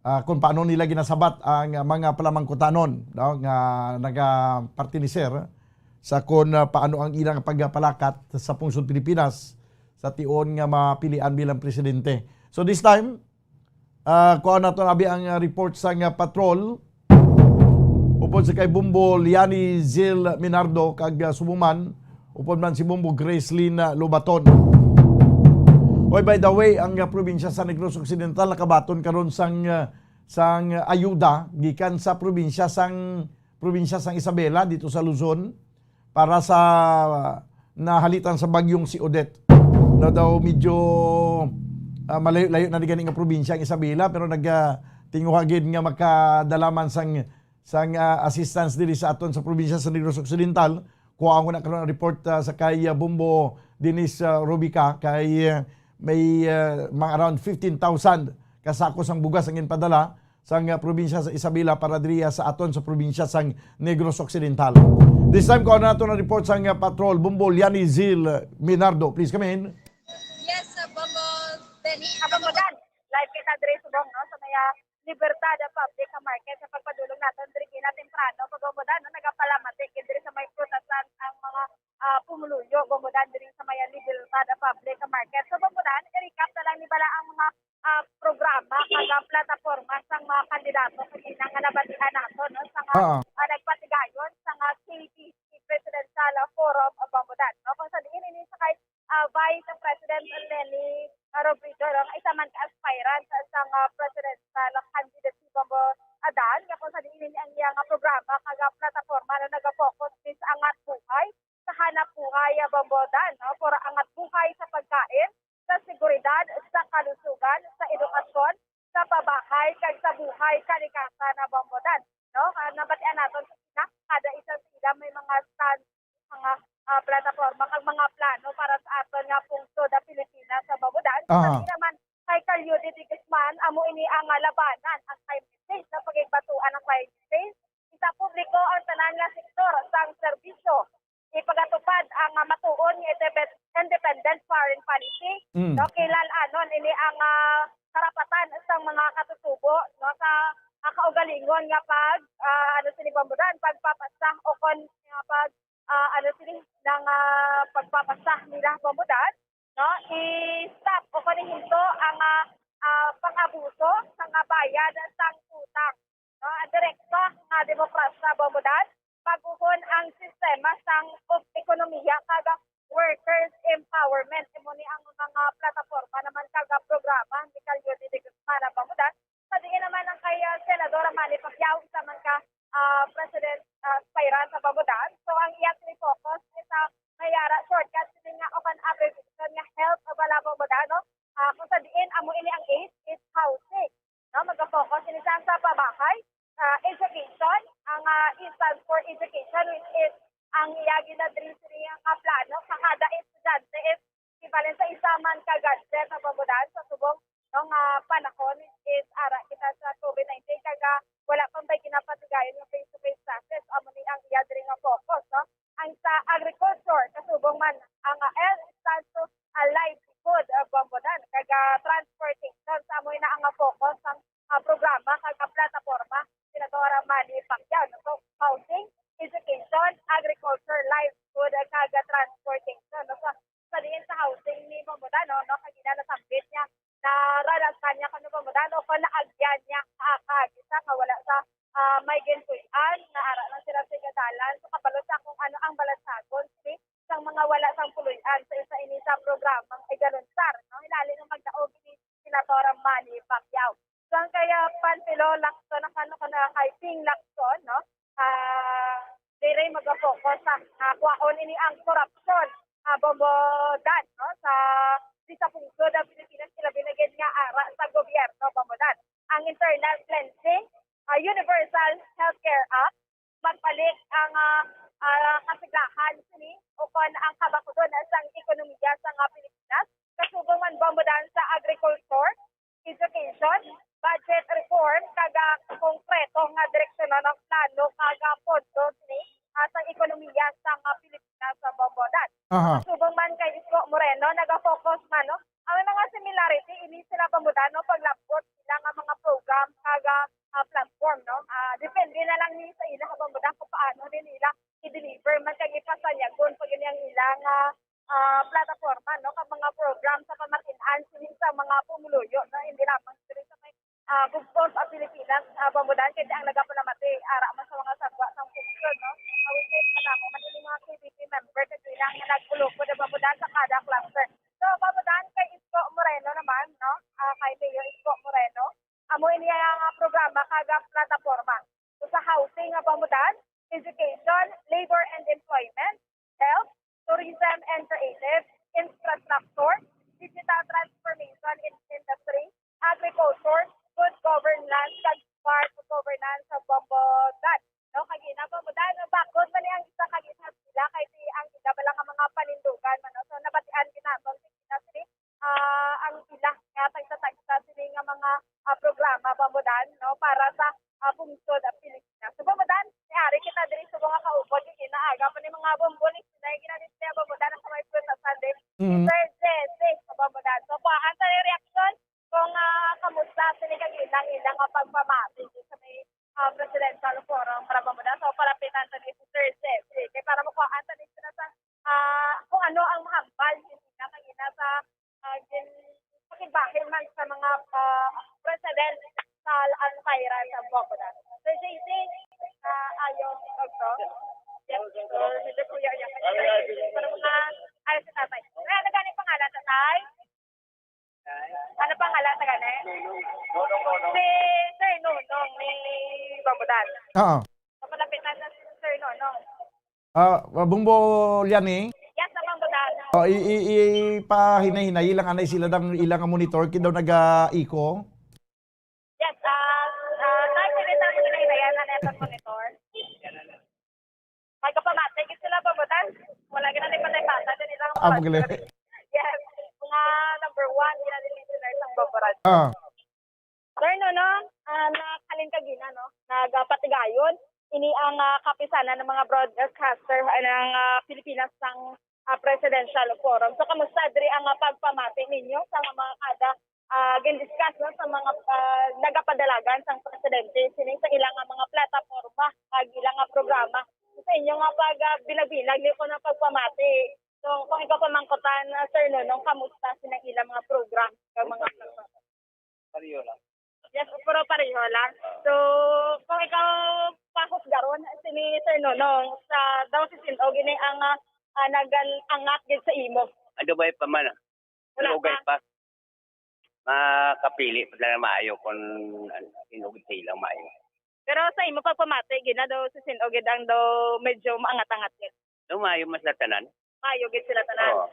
[SPEAKER 1] kung paano nila ginasabat ang mga palamangkutanon no nga naga-partiniser sa kung paano ang ilang pagpalakat sa pungsod Pilipinas sa tion nga mapilian bilang presidente. So this time, kuha na ito abi ang report sa nga patrol upod sa kay Bumbo Yani Zil Minardo kag sumuman upod man si Bumbo Gracelyn Lobaton. Oy, by the way, ang probinsya sa Negros Occidental nakabaton karon sang ayuda gikan sa probinsya sang Isabela dito sa Luzon para sa nahalitan sa bagyong si Odette. Na daw medyo malayo-layo na gani nga probinsya ang Isabela pero nagtinguhagid nga makadalaman sang assistance diri sa aton sa probinsya sa Negros Occidental. Kuha ko na karon ang report sa kay Bumbo Dennis Rubica kay may mga around 15,000 kasako sang bugas ang inpadala sang probinsya sa Isabela para diri sa aton sa probinsya sang Negros Occidental. This time, kuha na ito na report sa patrol. Bumbol Yani Zil Minardo. Please come in.
[SPEAKER 11] Yes, Bumbo Benny. Abambodan. Live kita diri subong no sa maya Libertad Public Market sa pagpadulong natin diri kina temprano pagbobodan no nagapalamati diri sa may prutasan ang mga pumuluyo bobodan diri sa maya Libertad Public Market. So bobodan i-recap na lang ni bala ang mga programa kag plataporma sang mga kandidato sa kinang nabatian nato no sa nagpatigayon sa KBC Presidential Forum of Bambodan. No kung sa diin ini sa kay Vice President Lenny Robredo ang isa man ka aspirant sa presidential candidate si Bambodan nga kung sa diin ini ang iyang programa kag plataporma na nagapokus sa angat buhay sa hanap buhay Bambodan no for angat buhay sa pagkain, sa seguridad, sa kalusugan, sa edukasyon, sa pabahay kag sa buhay kalikasan na Bambodan. No, nabatian naton sa kada isa sila may mga stand, mga plataporma kag mga plano para sa aton nga pungsod sa Pilipinas sa Bambodan. Kasi naman kay Calyude de Guzman amo ini ang labanan ang climate change na pagigbatuan ng climate change. Isa publiko ang tanan nga sektor sang serbisyo ipagatupad ang matuon nga independent foreign policy. No, kilalanon ini ang karapatan sa mga katutubo no sa kaugalingon nga pag sini Bambodan pagpapasa o kon pag sini nang pagpapasa nila Bambodan no i-stop o kon hinto ang pang-abuso sa bayad sang utang no direct bamudan, baguhon ang sistema sang ekonomiya kaga workers empowerment. Imo ni ang mga plataforma naman kaga programa ni Kalyo di Guzman bamudan. Sa diin naman ang kay Senadora Manny Pacquiao sa man ka President aspirant sa bamudan. So ang iyang focus sa mayara shortcut sila nga okan abbreviation nga health of bamudan, no? Kung sa diin amo ini ang age is housing, no? Mag-focus ini sa pabahay, education, ang stands for education, which is ang iyagi na diri nga plano sa kada estudyante is equivalent sa isa man ka gadget sa bamudan sa subong nung panahon is ara kita sa COVID-19 kaga wala pang bay kinapatigayon ng face-to-face classes. Amo ni ang iya diri nga focus, no? Ang sa agriculture kasubong man ang L stands to livelihood bamudan kaga transportation sa amo na ang focus ang programa kaga plataforma Senadora Manny Pacquiao, no? So housing, education, agriculture, livelihood kaga transportation, no? So sa diin sa housing ni bamudan, no kagina na sambit niya na rarasan niya kanu bamudan o panaagyan niya kaagisa kawala sa may gintuyan na ara lang sila sa kadalan. So kabalo sa kung ano ang balansagon si sang mga wala sang puluyan sa isa ini sa programang igalunsar, no? Hilali ng magdaog ni Senadora Manny Pacquiao. So ang kaya Panfilo Lacson na kano kana kay Ping Lacson, no? Dire mag-focus sa kuwaon ini ang korupsyon bamudan, no? Sa pungsod ng Pilipinas sila binigyan nga ara sa gobyerno bamudan. Ang internal cleansing, Universal Healthcare Act, magpalit ang kasiglahan sini o kung ang kabakudon sa ekonomiya sa Pilipinas. Kasubong man bamudan sa agriculture, education, budget reform, kaga konkreto nga direksyon ng plano, kaga pondo sini sa ekonomiya sa Pilipinas sa bamudan. Kasubong man kay Isko Moreno, nag-focus man, no? Ang mga similarity, ini sila bamudan, no? Paglabot sila nga mga program, kaga platform, no? Depende na lang ni sa ilang bamudan kung paano din nila i-deliver man kag ipasanyagon pag ang ilang plataforma, no? Kag mga program sa pamatin-an sinin sa mga pumuluyo, no? Hindi lamang diri sa may bugtong sa Pilipinas bamudan kay ang nagapalamati ara man sa mga sagwa sang funksyon, no? Awit matako man ini mga KBP member kag ilang nagpuluko na bamudan sa kada cluster. So bamudan kay Isko Moreno naman, no? Kay Mayor Isko Moreno, amo ini ang programa kaga plataforma. So sa housing bamudan, education, labor and employment, health, tourism and creative, infrastructure, digital transformation in industry, agriculture, good governance, kag smart governance sa bamudan. No, kagina bamudan, bakod man ang isa kagina sila kay si ang ida bala nga mga panindugan man, no? So nabatian ginaton sila ang ila nga tagsa sila nga mga programa bamudan, no, para sa pungsod sa Pilipinas. So bamudan, ari kita diri sa mga kaupod inaaga pa ni mga bombonis na ginadit sa bamudan sa may protestan din. Thursday sa bamudan. So paan sa reaction kung kamusta sini kagilang ilang pagpamati sa may presidential forum para bamudan. So palapitan sa ni Thursday. Kay para makuhaan sa ni sila sa kung ano ang mahambal na kagina sa pakibahin man sa mga president sa Alcaira sa bamudan. So JC ayon ogto. Yes, so medyo kuya yan. Para mga ayos sa tatay. Ano gani pangalan sa tatay? Ano pangalan sa gani? Si Sir Nonong ni bamudan. So palapitan na si Sir Nonong.
[SPEAKER 1] Bumbo yan eh.
[SPEAKER 11] Yes, sa bamudan.
[SPEAKER 1] Ipahinay-hinay ilang anay sila dang ilang monitor kin daw naga-iko.
[SPEAKER 11] Yes, nakikita mo hinay-hinayan na network monitor. Magkapamate, sila bamudan. Wala ginanay patay-pata.
[SPEAKER 1] Magaling.
[SPEAKER 11] Yes, mga number 1, ginanay listeners ang bamudan. Sir, no, nakalin kagina, no, nagpatigayon. Ini ang kapisanan ng mga broadcaster ng Pilipinas ng Presidential Forum. So, kamusta diri ang pagpamati ninyo sa mga kada gin-discuss, no, sa mga nagapadalagan sa presidente sining sa ilang mga plataforma, ilang programa. Sa inyo nga pag bilag-bilag ko na pagpamati. So, kung ikaw pamangkutan, Sir Nonong, kamusta sinang ilang mga program sa mga plataforma?
[SPEAKER 8] Pareho lang.
[SPEAKER 11] Yes, puro pareho lang. So, kung ikaw nakahusgaron si Sir Nonong sa daw si Sino gini ang nagangat gid sa imo.
[SPEAKER 8] Ano ba pa man?
[SPEAKER 11] Wala
[SPEAKER 8] Lugay pa. Makapili pa na maayo kung inugit silang maayo.
[SPEAKER 11] Pero sa imo pagpamati gina daw si Sino gid ang daw medyo maangat-angat gid.
[SPEAKER 8] Maayo mas latanan.
[SPEAKER 11] Maayo gid sila tanan.
[SPEAKER 8] Oo.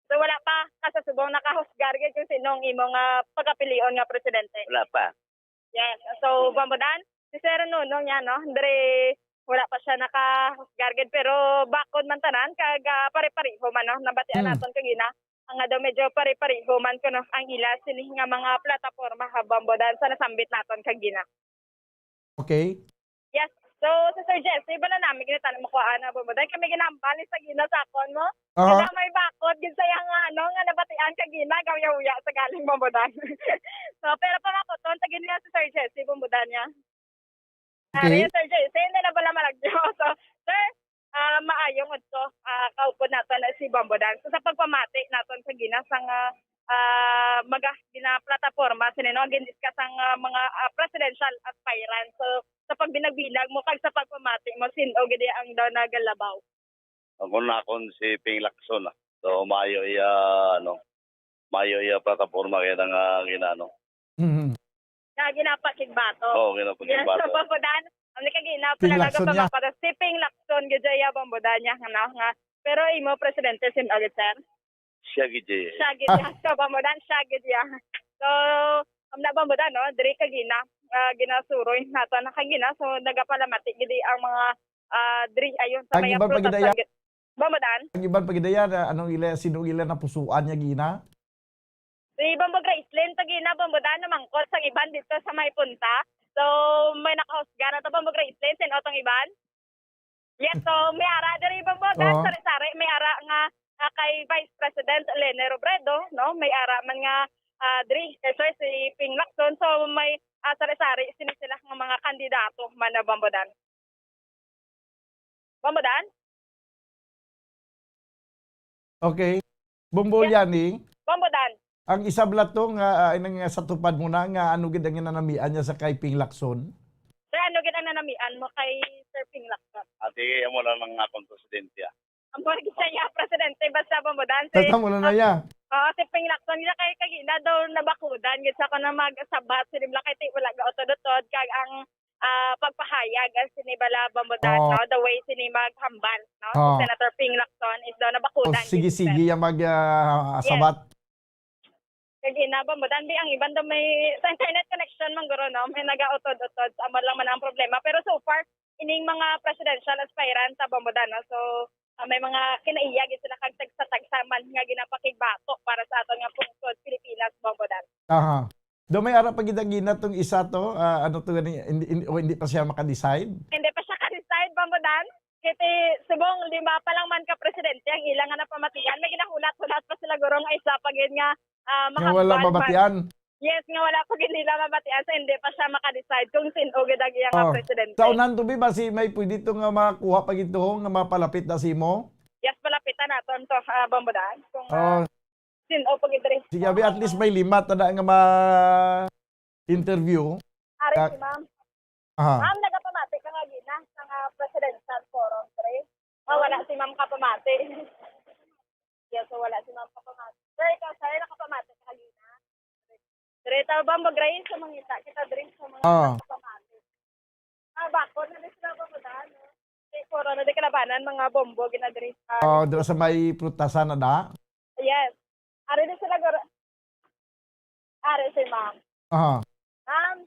[SPEAKER 11] So wala pa kasasubong nakahusgar gid kung sinong imong pagkapilion nga presidente.
[SPEAKER 8] Wala pa.
[SPEAKER 11] Yes. So bambadan si Sir Nonong niya no, dire wala pa siya nakahusgar gid pero bakod man tanan kag pare-pareho man no nabatian naton kagina ang daw medyo pare-pareho man kuno ang ila sini nga mga plataporma habambadan sa nasambit naton kagina.
[SPEAKER 1] Okay.
[SPEAKER 11] Yes. So, si Sir Jesse, iba na namin ginitanong mo kuhaan na bumbaday. Kami ginambali sa ginasakon mo. Kaya may bakod, ginsaya nga nabatian ka gina, gawya-uya sa galing bumbaday. So, pero pamakoton, tagin niya si Sir Jesse, bumbadan niya.
[SPEAKER 1] Okay.
[SPEAKER 11] Sir Jesse, hindi na bala malagyo. So, Sir, maayong ito, kaupod natin si bumbadan. So, sa pagpamati natin sa gina, sang plataforma sinino gindiskas ang mga presidential aspirants. So sa pagbinagbilag mo kag sa pagpamati mo sino gid ang daw nagalabaw.
[SPEAKER 12] Ako na akong si Ping Lacson. So mayo iya plataforma kaya nga ginano.
[SPEAKER 11] Na ginapakig bato.
[SPEAKER 12] Oo, ginapakig bato.
[SPEAKER 11] So pambodan, ang kagina
[SPEAKER 1] Ping
[SPEAKER 11] pala
[SPEAKER 1] Lacson
[SPEAKER 11] naga pa si Ping Lacson gid ya bambodan niya nga pero imo presidente sin agad sir.
[SPEAKER 12] Siya gid.
[SPEAKER 11] Siya gid so bambodan siya gid ya. So amna bambodan no, diri kagina ginasuroy nato na kagina so nagapalamati gid ang mga diri ayon sa
[SPEAKER 1] Ang
[SPEAKER 11] mga
[SPEAKER 1] ibang pagidaya.
[SPEAKER 11] bambodan.
[SPEAKER 1] Ang ibang pagidaya anong sino ila na pusuan niya gina?
[SPEAKER 11] Si Bambo Graceland tagina bambodan na mangkot sa iban dito sa may punta. So may nakahusga na to Bambo Graceland sin otong iban. Yes, so may ara diri bambodan sari-sari may ara nga kay Vice President Lene Robredo, no? May ara man nga diri si Ping Lacson, so may sari-sari sila nga mga kandidato man na bambodan. Bambodan?
[SPEAKER 1] Okay. Bombolyani,
[SPEAKER 11] Bambodan.
[SPEAKER 1] ang isablat to nga sa tupad mo na nga ano gid ang nanamian niya sa kay Ping Lacson.
[SPEAKER 11] Sir, ano gid ang nanamian mo kay Sir Ping Lacson?
[SPEAKER 12] Ati mo lang ng akong presidente.
[SPEAKER 11] Ang borg siya presidente basta bambodan
[SPEAKER 1] Basta mo na ya.
[SPEAKER 11] si Ping Lacson nila kay kagina daw nabakudan gid sa kana magsabat sinimla kay ti wala ga otod-otod kag ang pagpahayag as sinibala bambodan no the way sini maghambal no si Senator Ping Lacson is daw nabakudan.
[SPEAKER 1] Sige ya mag sabat.
[SPEAKER 11] Kagina bambodan bi ang iban daw may sa internet connection man guro no may naga-otod-otod sa lang man ang problema pero so far ining mga presidential aspirant sa bambodan no so may mga kinaiya gid sila kag tagsa-tagsaman nga ginapakigbato para sa aton nga pungsod Pilipinas bambodan.
[SPEAKER 1] Aha. Do may ara pagidagina tong isa to ano to hindi pa siya maka-decide?
[SPEAKER 11] Hindi pa siya ka-decide bambodan. Kiti subong lima pa lang man ka presidente ang ilang nga napamatian may ginahulat-hulat pa sila guro nga isa pagid nga
[SPEAKER 1] Nga wala mabatian.
[SPEAKER 11] Yes, nga wala pa gid nila mabatian so hindi pa siya maka-decide kung sino gid ang iyang nga presidente.
[SPEAKER 1] Sa unan to ba si may pwede to nga makuha pag ito nga mapalapit na si mo?
[SPEAKER 11] Yes, palapitan naton to bambodan. Kung sino pag idre.
[SPEAKER 1] Sige, at least may lima tada nga ma-interview.
[SPEAKER 11] Ari si ma'am. Ma'am, nagapamati ka nga gina sa presidential forum, pre. Wala si ma'am kapamati. Yes, so wala si ma'am kapamati. Sir, ikaw, sir, nakapamati ka gina. Dire, tao ba mag-ray sa mangita? Kita drink sa mga kapamati. Bakod, na sila ba mo daan? Corona, di kalabanan, mga bombo, ginadri.
[SPEAKER 1] Dira sa may prutasan na da?
[SPEAKER 11] Yes. Ari din sila garo. Ari si ma'am. Ma'am,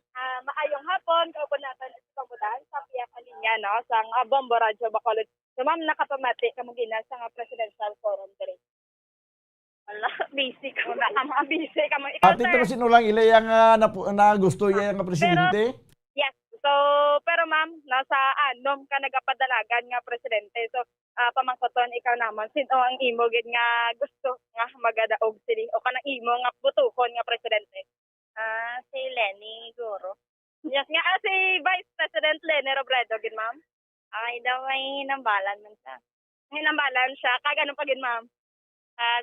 [SPEAKER 11] maayong hapon, kaupon natin sa kabudan sa Pia Kalinya, no? Sa Bombo Radio Bacolod. So ma'am, nakapamati ka mo gina sa presidential forum dire. Wala, busy ka mo na. Mga busy ka mo. Ikaw,
[SPEAKER 1] Ito na sino lang ilayang na gusto iya nga presidente?
[SPEAKER 11] Yes. So, pero ma'am, nasa anom ka nagapadalagan nga presidente. So, pamangkoton ikaw naman, sino ang imo gid nga gusto nga magadaog sili o kanang imo nga butuhon nga presidente? Si Lenny Guro. Yes nga, si Vice President Lene Robredo gid ma'am. Ay daw ay nambalan man siya. Ay nambalan siya, kag ano pa gid ma'am?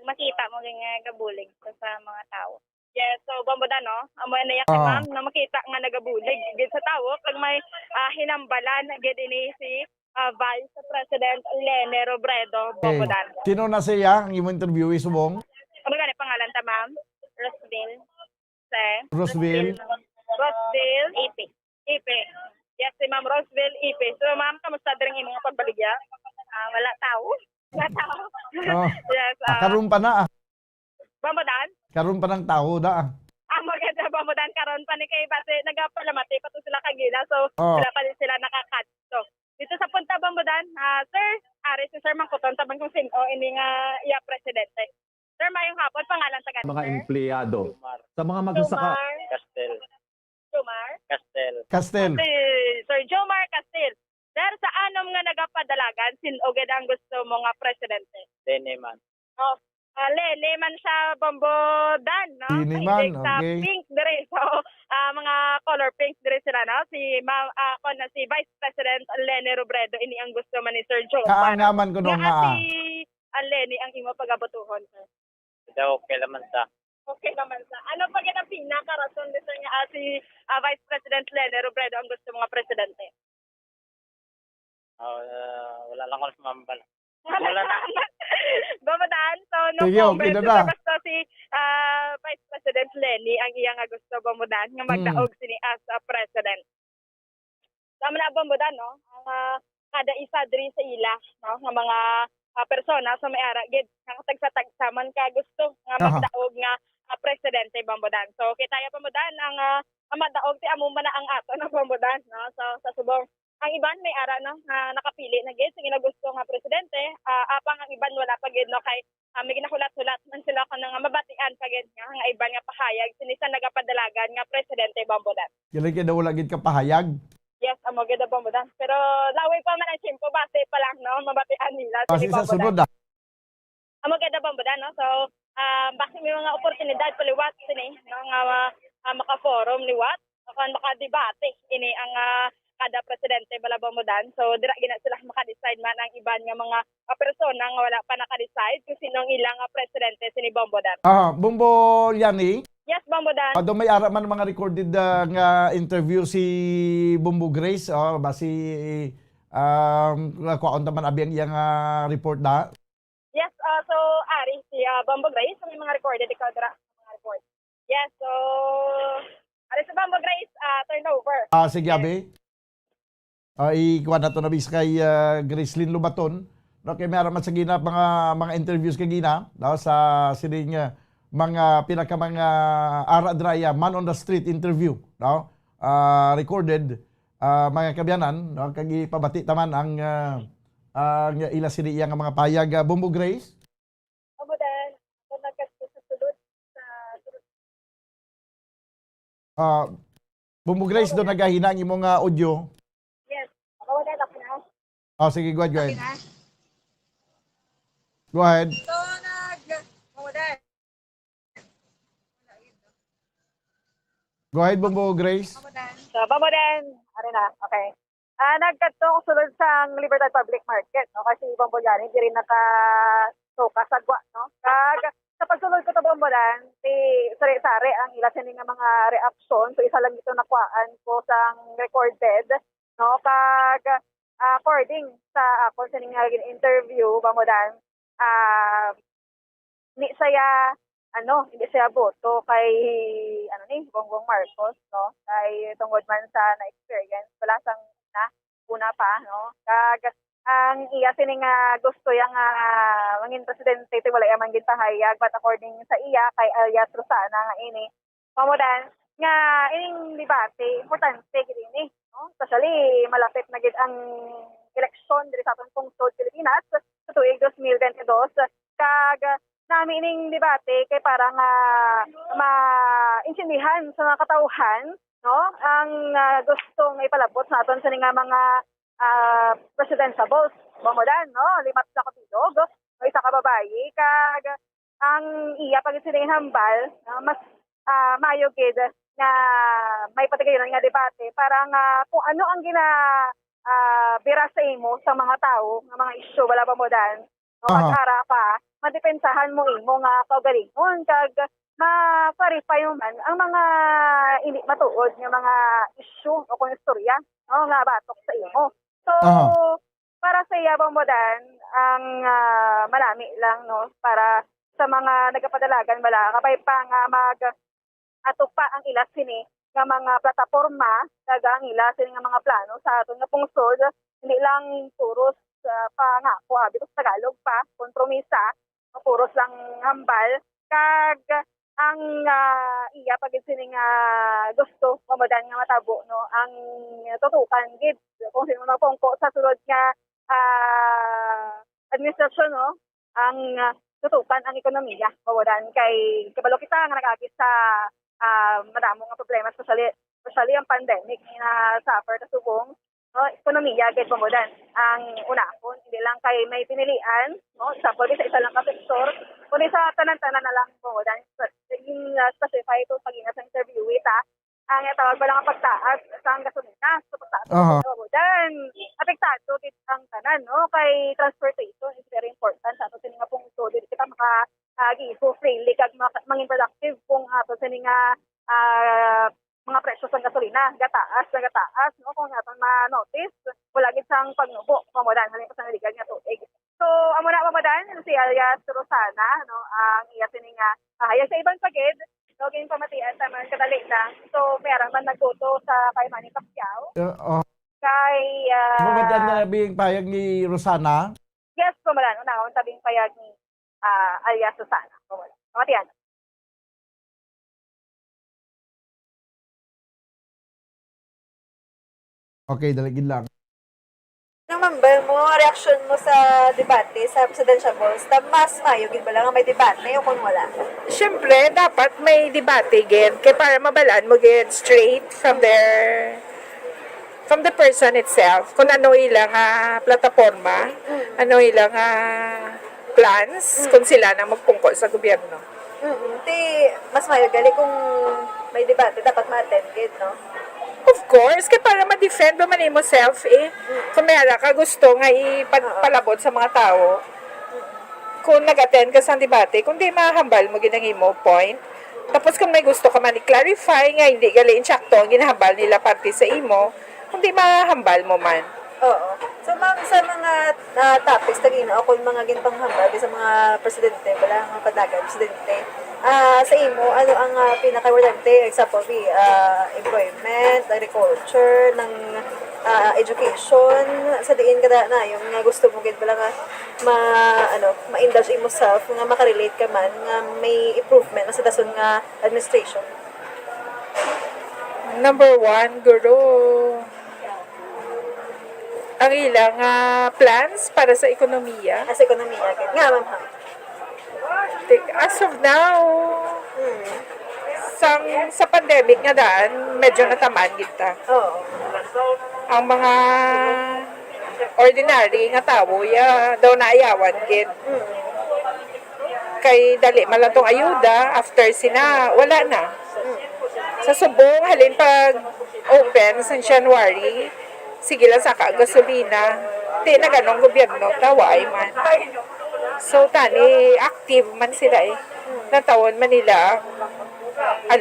[SPEAKER 11] Makita mo nga gabulig sa mga tao. Yes, so bambodan no. Amo na yak ma'am na makita nga nga nagabulig gid sa tawo kag may hinambalan gid ini si Vice President Lene Robredo Bombodan.
[SPEAKER 1] Sino na siya ang imong interview subong?
[SPEAKER 11] Ano gani pangalan ta, ma'am? Rosville.
[SPEAKER 1] Rosville.
[SPEAKER 11] Rosville Ipe. Ipe. Yes, si Ma'am Rosville Ipe. So, ma'am, kamusta din imong pagbaligya? Wala tao. Wala tao.
[SPEAKER 1] Oh.
[SPEAKER 11] Yes.
[SPEAKER 1] Karon pa na.
[SPEAKER 11] Bombodan?
[SPEAKER 1] Karon pa ng tao da.
[SPEAKER 11] Maganda Bombodan karon pa ni kay base nagapalamati pa to sila kagila. So, sila pa din sila nakakat. So, dito sa Punta Bombodan, sir, ari si Sir Mangkuton taban kung sino ini nga iya presidente. Sir, mayong hapon pangalan sa ganito,
[SPEAKER 13] Mga
[SPEAKER 11] sir?
[SPEAKER 13] empleyado. Sa mga magsasaka.
[SPEAKER 1] Castel.
[SPEAKER 11] Si Sir Jomar Castil. Sir, sa anom nga nagapadalagan, sino gid ang gusto mo nga presidente?
[SPEAKER 8] Deneman.
[SPEAKER 11] Oh, Lene man siya Bombodan, no?
[SPEAKER 1] Lene man,
[SPEAKER 11] Mahilig sa
[SPEAKER 1] okay.
[SPEAKER 11] pink dire. So, mga color pink dire sila, no? Si Vice President Lene Robredo, ini ang gusto man ni Sir Jomar.
[SPEAKER 1] Kaangaman ko nung
[SPEAKER 11] Nga si Lene ang imo pagabutuhon, sir.
[SPEAKER 8] Okay naman sa.
[SPEAKER 11] Okay naman sa. Ano pa ang pinaka-rason nito nga si Vice President Lene Robredo ang gusto mga presidente?
[SPEAKER 8] Wala lang ako sumambal.
[SPEAKER 11] Wala na. Bombodan, so no
[SPEAKER 1] Sige,
[SPEAKER 11] comment.
[SPEAKER 1] okay na
[SPEAKER 11] So,
[SPEAKER 1] na.
[SPEAKER 11] basta si Vice President Lene ang iya nga gusto Bombodan nga magdaog sini as president. Sama na Bombodan, no? Ang kada isa diri sa ila, no? Nga mga persona sa may ara gid nga tagsa-tagsaman ka gusto nga magdaog nga presidente Bombodan. So kita Bombodan ang madaog ti amo man na ang ato na Bombodan, no? So sa subong ang iban may ara no nga nakapili na gid sige na gusto nga presidente, apang ang iban wala pa gid no kay may ginahulat-hulat man sila kanang mabatian pa gid nga ang iban nga pahayag sinisan nagapadalagan nga presidente Bombodan.
[SPEAKER 1] Kailan kaya wala gid ka pahayag?
[SPEAKER 11] Yes, amo gid Bombodan. Pero laway pa man ang simpo base pa lang no mabatian nila
[SPEAKER 1] Kasi sa sunod
[SPEAKER 11] amo gid Bombodan no. So bakit may mga oportunidad paliwat sini no nga maka-forum liwat akan maka-debate ini ang kada presidente bala Bombodan. So dira gina sila maka-decide man ang iban nga mga persona nga wala pa naka-decide kung sinong ilang presidente sini Bombodan.
[SPEAKER 1] Bumbo Yani.
[SPEAKER 11] Yes, Bombodan.
[SPEAKER 1] Do may ara man mga recorded nga interview si Bumbo Grace basi kuan man abi ang iyang report da.
[SPEAKER 11] Yes, so ari si Bumbo Grace may mga recorded ikaw dira mga report. Yes, so ari si Bumbo Grace turnover.
[SPEAKER 1] Sige abi. Ikuha na to na bis kay Gracelyn Lubaton. No, kay meron man sa gina mga interviews kay gina no, sa sining mga pinaka mga ara-draya man on the street interview no, recorded mga kabyanan no, kag ipabati taman ang ila sini iyang mga payag Bumbo Grace.
[SPEAKER 11] Bombodan, kung nagkasulod sa
[SPEAKER 1] Bumbo Grace do nagahina ang imong audio. Sige, go ahead. Go ahead.
[SPEAKER 11] So,
[SPEAKER 1] Go ahead, Bumbo Grace.
[SPEAKER 11] So, Bombodan, ano na, okay. Nagkatong sulod sa Libertad Public Market, no? Kasi Bumbo yan, hindi rin nakasuka sa gwa, no? Sa pagsulod ko to Bombodan, sari-sari ang ila sa nga mga reaksyon. So, isa lang ito nakuhaan ko sa recorded, no? According sa ako sa nangyaring interview, Bombodan, hindi siya boto kay Bongbong Marcos, no? Kay tungod man sa na-experience wala sang una pa, no? Ang iya sining gusto yang mangin presidente ito wala man gid pahayag, but according sa iya kay Alias Rosana nga ini Bombodan nga ining debate importante gid ini, no? Especially malapit na gid ang eleksyon diri sa atong pungsod Pilipinas sa tuig 2022 kag nami ining debate kay parang ma-insindihan sa mga katauhan, no? Ang gustong ipalabot sa aton sa mga presidentiables Bombodan, no? 5 sa kabilog, no? Isa ka babayi kag ang iya pag sinihambal mas mayo gid nga may patigayon nga debate para kung ano ang bira sa imo sa mga tao nga mga isyu wala Bombodan, no? Mag-ara pa madepensahan mo imo nga kaugalingon kag ma-clarify man ang mga hindi matuod nga mga issue o kung istorya nga batok sa imo. So, para sa iya Bombodan, ang malami lang para sa mga nagapadalagan bala kapay pa nga atupa ang ila sini nga mga plataporma kaga ang ila sini nga mga plano sa aton nga pungsod, hindi lang puros pangako bitos Tagalog pa kompromisa, puros lang hambal kag ang iya pagid sini nga gusto Bombodan nga matabo ang tutukan gid kung sino magpungko sa sulod nga administrasyon ang tutukan ang ekonomiya Bombodan kay kabalo kita nga nag-agi sa madamo nga problema especially ang pandemic na suffer sa subong ekonomiya gid Bombodan ang unahon hindi lang kay may pinilian sa isa lang ka sektor kundi sa tanan-tanan na lang Bombodan specify ito pag-ingat sa interview ang tawag ba lang ang pagtaas sa gasolina sa pagtaas Bombodan apektado gid ang tanan kay transportation is very important sa ato sini nga pungsod dili kita maka-gifu freely kag mangin productive kung ato sini nga mga presyo sa gasolina gataas kung aton ma-notice wala gid sang pagnubo Bombodan halin pa sa naligan nga tuig. So amo na Bombodan si alias Rosana ang iya sini nga hayag sa ibang pagid gin pamatian sa mga kadali lang. So mayroon man nagboto sa kay Manny Pacquiao. Kay
[SPEAKER 1] Bombodan na bing payag ni Rosana.
[SPEAKER 11] Yes, Bombodan unahon tabing payag ni alias Rosana Bombodan. Pamatian.
[SPEAKER 1] Okay, daligid lang.
[SPEAKER 14] Nang member mo, reaction mo sa debate sa presidential balls, mas mayo gid ba lang may debate o kung wala?
[SPEAKER 15] Siyempre, dapat may debate again kay para mabalaan mo get straight from the person itself kung ano ilang plataforma, ano ilang plans kung sila na magpungkol sa gobyerno.
[SPEAKER 14] Mas mayo gali kung may debate dapat ma-attend gid, no?
[SPEAKER 15] Of course, kaya para ma-defend ba man mo self kung mayara ka gusto nga ipagpalabot sa mga tao, kung nag-attend ka sa debate, kung di mahambal mo ginang mo point, tapos kung may gusto ka man i-clarify nga hindi gali insakto ang ginahambal nila parte sa imo, kung di mahambal mo man.
[SPEAKER 14] Oo. So ma'am, sa mga topics tagina o kung mga ginpanghambal sa mga presidente, wala mga padagan presidente, sa imo, ano ang pinaka-importante? Example, employment, agriculture, ng education, sa diin ka na, yung gusto mo gid bala nga ma-indulge imo self, nga makarelate ka man, nga may improvement sa dason nga administration.
[SPEAKER 15] Number 1, guro, ang ilang plans para sa ekonomiya.
[SPEAKER 14] Sa ekonomiya, nga ma'am.
[SPEAKER 15] As of now, sa pandemic nga daan, medyo natamaan kita. Ang mga ordinary nga tao, daw naayawan gid. Kay dali malatong ayuda, after sina, wala na. Sa subong, halin pag open sa January, sige lang saka gasolina. Di na ganong gobyerno, taway man. So, tani, active man sila Natawon man nila,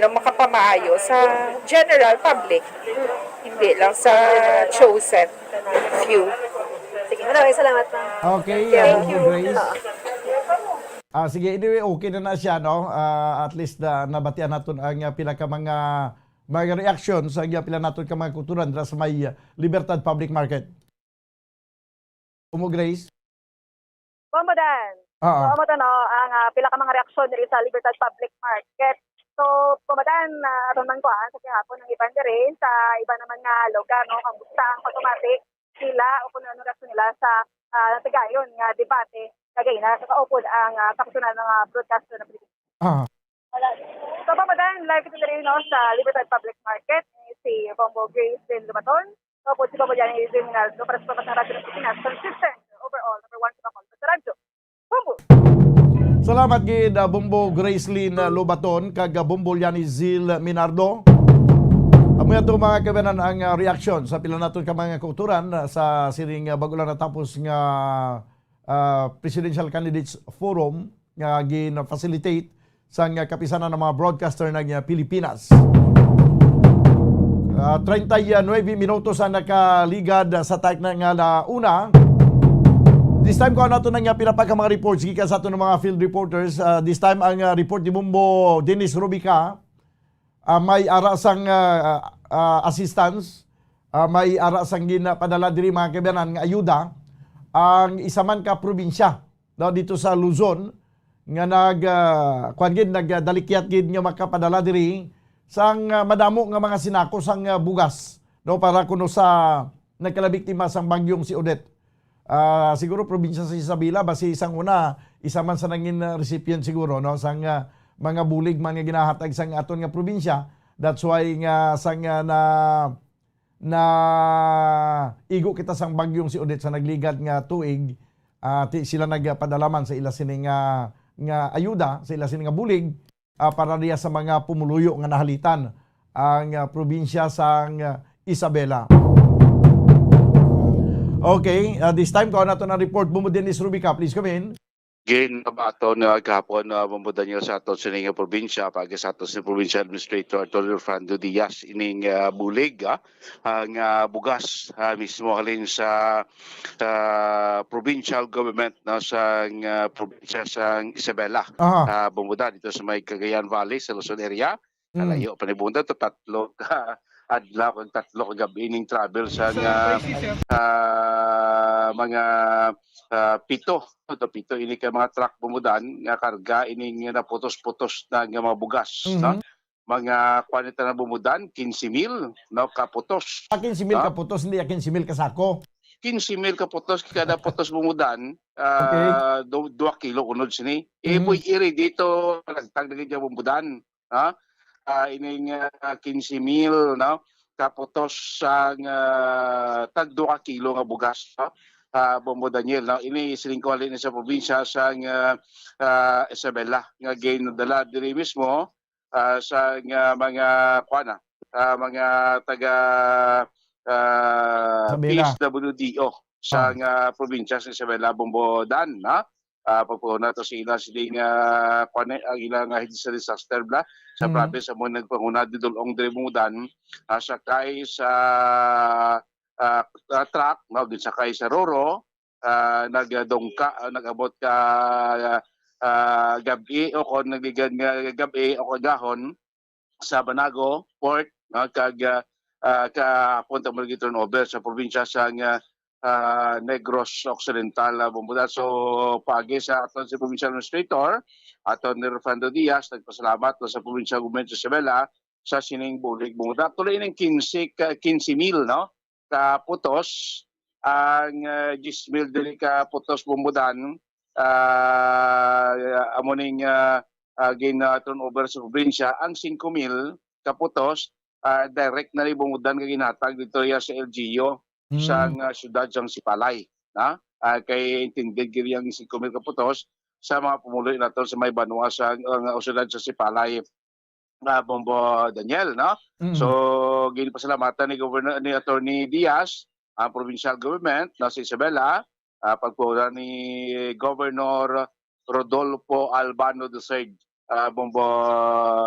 [SPEAKER 15] makapamaayo sa general public. Hindi lang sa chosen few.
[SPEAKER 14] Sige, maraming salamat ma'am.
[SPEAKER 1] Okay,
[SPEAKER 14] Thank you.
[SPEAKER 1] Grace. Sige, anyway, okay na siya, no? At least nabatian natin ang pila ka mga reaction sa pila natin ka mga kulturan sa may Libertad Public Market. Grace?
[SPEAKER 11] Bombodan. Ang pila ka mga reaksyon diri sa Libertad Public Market. So, Bombodan, aron man kuan sa kihapon ng iban diri sa iba naman nga lugar kamusta ang pagtumati sila o kung ano reaksyon nila sa tagayon nga debate kagay na sa kaupod ang kapusunan ng broadcaster na Pilipinas. So, Bombodan, live ito diri sa Libertad Public Market si Bombo Grace din Lumaton. So, po si Bombo Jani Minaldo para sa pagpapasang radyo ng Pilipinas. Consistent overall, number 1 sa call sa radyo. Bombo!
[SPEAKER 1] Salamat gid Bombo Gracelyn Lobaton kag Bombo Liani Zil Minardo. Amo ato mga kabanan ang reaction sa pila naton ka mga kulturan sa siring bago lang natapos nga Presidential Candidates Forum nga gin-facilitate sa kapisanan ng mga broadcaster ng Pilipinas. 39 minutos ang nakaligad sa time na una. This time ko na ito nang pinapaka mga reports gikan sa ito ng mga field reporters. This time ang report ni Bumbo Dennis Rubica, may arasang assistance, may arasang ginapadala diri mga kaibigan nga ayuda ang isa man ka probinsya dito sa Luzon nga nagdalikyat gid nga makapadala diri sang madamo nga mga sinako sang bugas para kuno sa nagkalabiktima sang bagyong si Odette. Siguro probinsya sa Isabela basi isang una isa man sa nangin recipient siguro sang mga bulig mga ginahatag sang aton nga probinsya. That's why nga sang na igo kita sang bagyong si Odette sa nagligat nga tuig, sila nagpadalaman sa ila sining nga ayuda, sa ila sining nga bulig para diya sa mga pumuluyo nga nahalitan ang probinsya sang Isabela. Okay, this time ko na ito na report. Bumbo Dennis Rubica, please come in.
[SPEAKER 12] Gain ato na kahapon na bumbudan niyo sa ato sa ining probinsya pag sa ato sa provincial administrator Antonio Fernando Diaz ining bulig ang bugas mismo halin sa provincial government sa probinsya sa Isabela. Bumbudan dito sa may Cagayan Valley sa Luzon area. Layo pa ni bunda to tatlo adlaw kag tatlo ka gabi ining travel sa mga pito ini ka mga truck bumudan nga karga ining naputos-putos na nga mga bugas no mga kwanita na bumudan 15,000 no kaputos
[SPEAKER 1] 15,000 kaputos hindi 15,000 kasako
[SPEAKER 12] 15,000 kaputos kada putos bumudan 2 kilo unod sini iboy iri dito nagtag na bumudan ining 15,000 no kaputos sang tag 2 kilo nga bugas Bombo Daniel no ini silingkuhan ni sa probinsya sang Isabela nga ginadala diri mismo sa mga mga taga PSWDO sa probinsya sa Isabela Bombo Dan na pagpuuna to sila siling ang ilang sa disaster bla sa province mo nagpanguna didulong diri bumudan sakay sa truck no din sakay sa Roro nagdongka nagabot ka gabi o kon nagigan nga gabi o gahon sa Banago port no kag punta mo gi turnover sa probinsya sa Negros Occidental Bumbudan. So pagi sa aton si provincial administrator aton ni Fernando Diaz nagpasalamat sa provincial government sa Isabela sa sining bulig Bumbudan. Tuloy ning 15,000 no kaputos ang 10,000 dili kaputos Bumbudan amoning gain turnover sa probinsya ang 5,000 kaputos direct na rin Bumbudan nga ginatag dito sa LGU sa syudad sang Sipalay na kay intended giri ang 5,000 kaputos sa mga pumuloy nato sa may banwa sa syudad sa Sipalay Bombo Daniel no so ginipasalamatan ni Governor ni Attorney Diaz ang provincial government na sa Isabela pagpuna ni Governor Rodolfo Albano III Bombo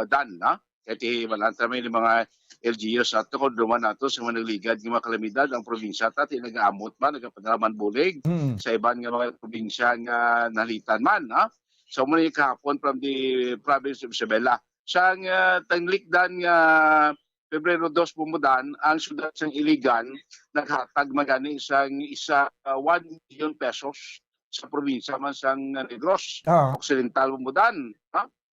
[SPEAKER 12] Dan na kaya malanta may mga LGUs at kung duman nato sa mga nagligad ng mga kalamidad ang probinsya at nag-aamot man, nagpapadalaman bulig sa iban nga mga probinsya nga nalitan man. So muna yung kahapon from the province of Isabela. Sa tanglikdan nga Pebrero 2 Bumudan, ang syudad ng Iligan naghatag magani isang 1 million pesos sa probinsya man sang Negros Occidental Bumudan.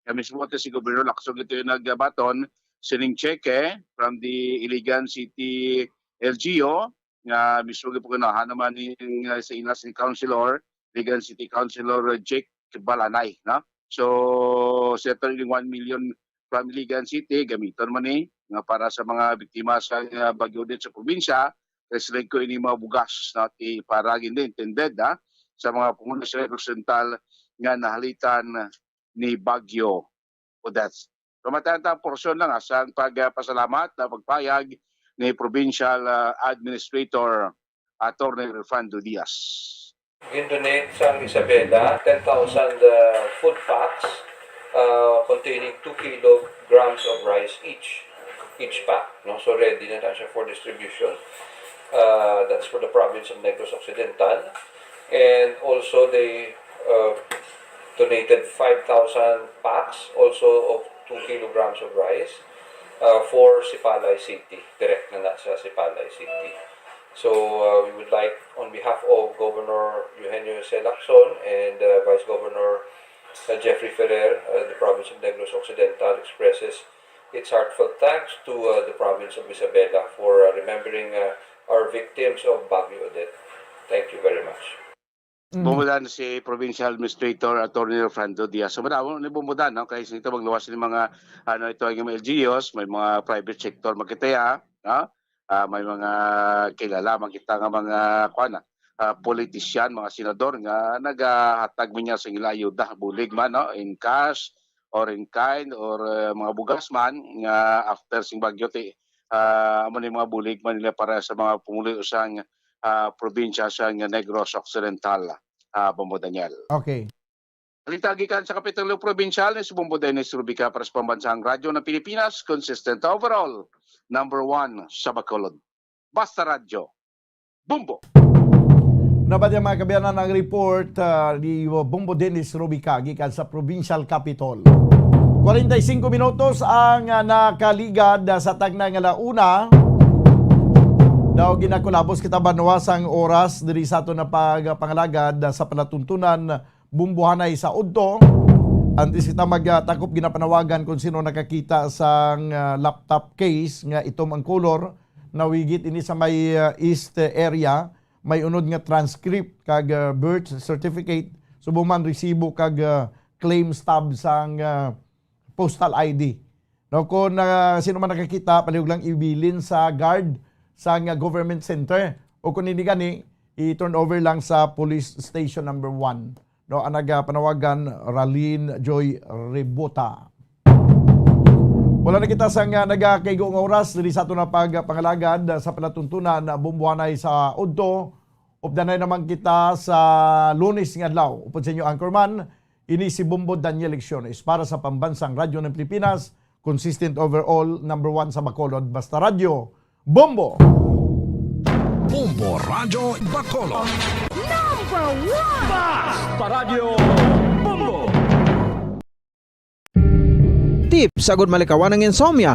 [SPEAKER 12] Kami mismo si Gobernador Lacson ito yung nagbaton sining cheque from the Iligan City LGO nga mismo po kanahan naman sa inas ni Councilor Iligan City Councilor Jake Balanay na so settle 1 million from Iligan City gamiton man nga para sa mga biktima sa bagyo din sa probinsya kasi ko ini mga bugas na iparagin din intended sa mga pumuno sa Occidental nga nahalitan ni Bagyo Odette. Kamatantang porsyon lang sa pagpasalamat na pagpayag ni Provincial Administrator Attorney Fernando Diaz.
[SPEAKER 16] Gindonate sa Isabela 10,000 food packs containing 2 kilograms of rice each pack. No? So ready na siya for distribution. That's for the province of Negros Occidental. And also they donated 5,000 packs also of 2 kilograms of rice for Sipalay City. Direct na sa Sipalay City. So we would like, on behalf of Governor Eugenio C. Lacson and Vice Governor Jeffrey Ferrer, the province of Negros Occidental expresses its heartfelt thanks to the province of Isabela for remembering our victims of Baguio Odette. Thank you very much.
[SPEAKER 12] Bumudan si Provincial Administrator Attorney Fernando Diaz. So madamo ni bumudan no kay ito magluwas ni mga ito ang mga LGUs, may mga private sector makitaya, no? May mga kilala makita nga mga politician, mga senador nga nagahatag niya sa ila ayuda bulig man no in cash or in kind or mga bugas man nga after sing bagyo ti amo ni mga bulig man nila para sa mga pumuli usang probinsya sa Negros Occidental, Bombo Daniel.
[SPEAKER 1] Okay.
[SPEAKER 12] Alitagikan sa Kapitulo Provincial ni Bombo Dennis Rubica para sa Pambansang Radyo ng Pilipinas, consistent overall, number 1 sa Bacolod. Basta Radyo, Bombo!
[SPEAKER 1] Nabad yung mga kabiyanan ng report ni Bombo Dennis Rubica gikan sa Provincial Capitol. 45 minutos ang nakaligad sa tagnang alauna. Daw ginakulabos kita banwasang oras diri sa ato na pagpangalagad sa palatuntunan bumbuhanay sa udto. Antes kita magtakop ginapanawagan kung sino nakakita sa laptop case nga itom ang color na wigit ini sa may east area, may unod nga transcript kag birth certificate subong man resibo kag claim stub sang postal ID. No, kung sino man nakakita palihog lang ibilin sa guard sa government center o kung hindi gani i-turn over lang sa police station number 1. No, ang nagpanawagan Ralin Joy Rebota. Wala na kita sa nagakaigo ng oras dili sa ito na pagpangalagad sa palatuntunan na bumbuhanay sa udto. Updanay naman kita sa Lunes nga adlaw. Upod sa inyo Anchorman, ini si Bombo Daniel Lecciones para sa Pambansang Radyo ng Pilipinas, consistent overall, number 1 sa Bacolod, Basta Radyo, Bombo!
[SPEAKER 17] Bombo Radyo Bacolod.
[SPEAKER 18] Number 1!
[SPEAKER 17] Basta Radyo Bombo!
[SPEAKER 4] Tips sagod malikawan ng insomnia.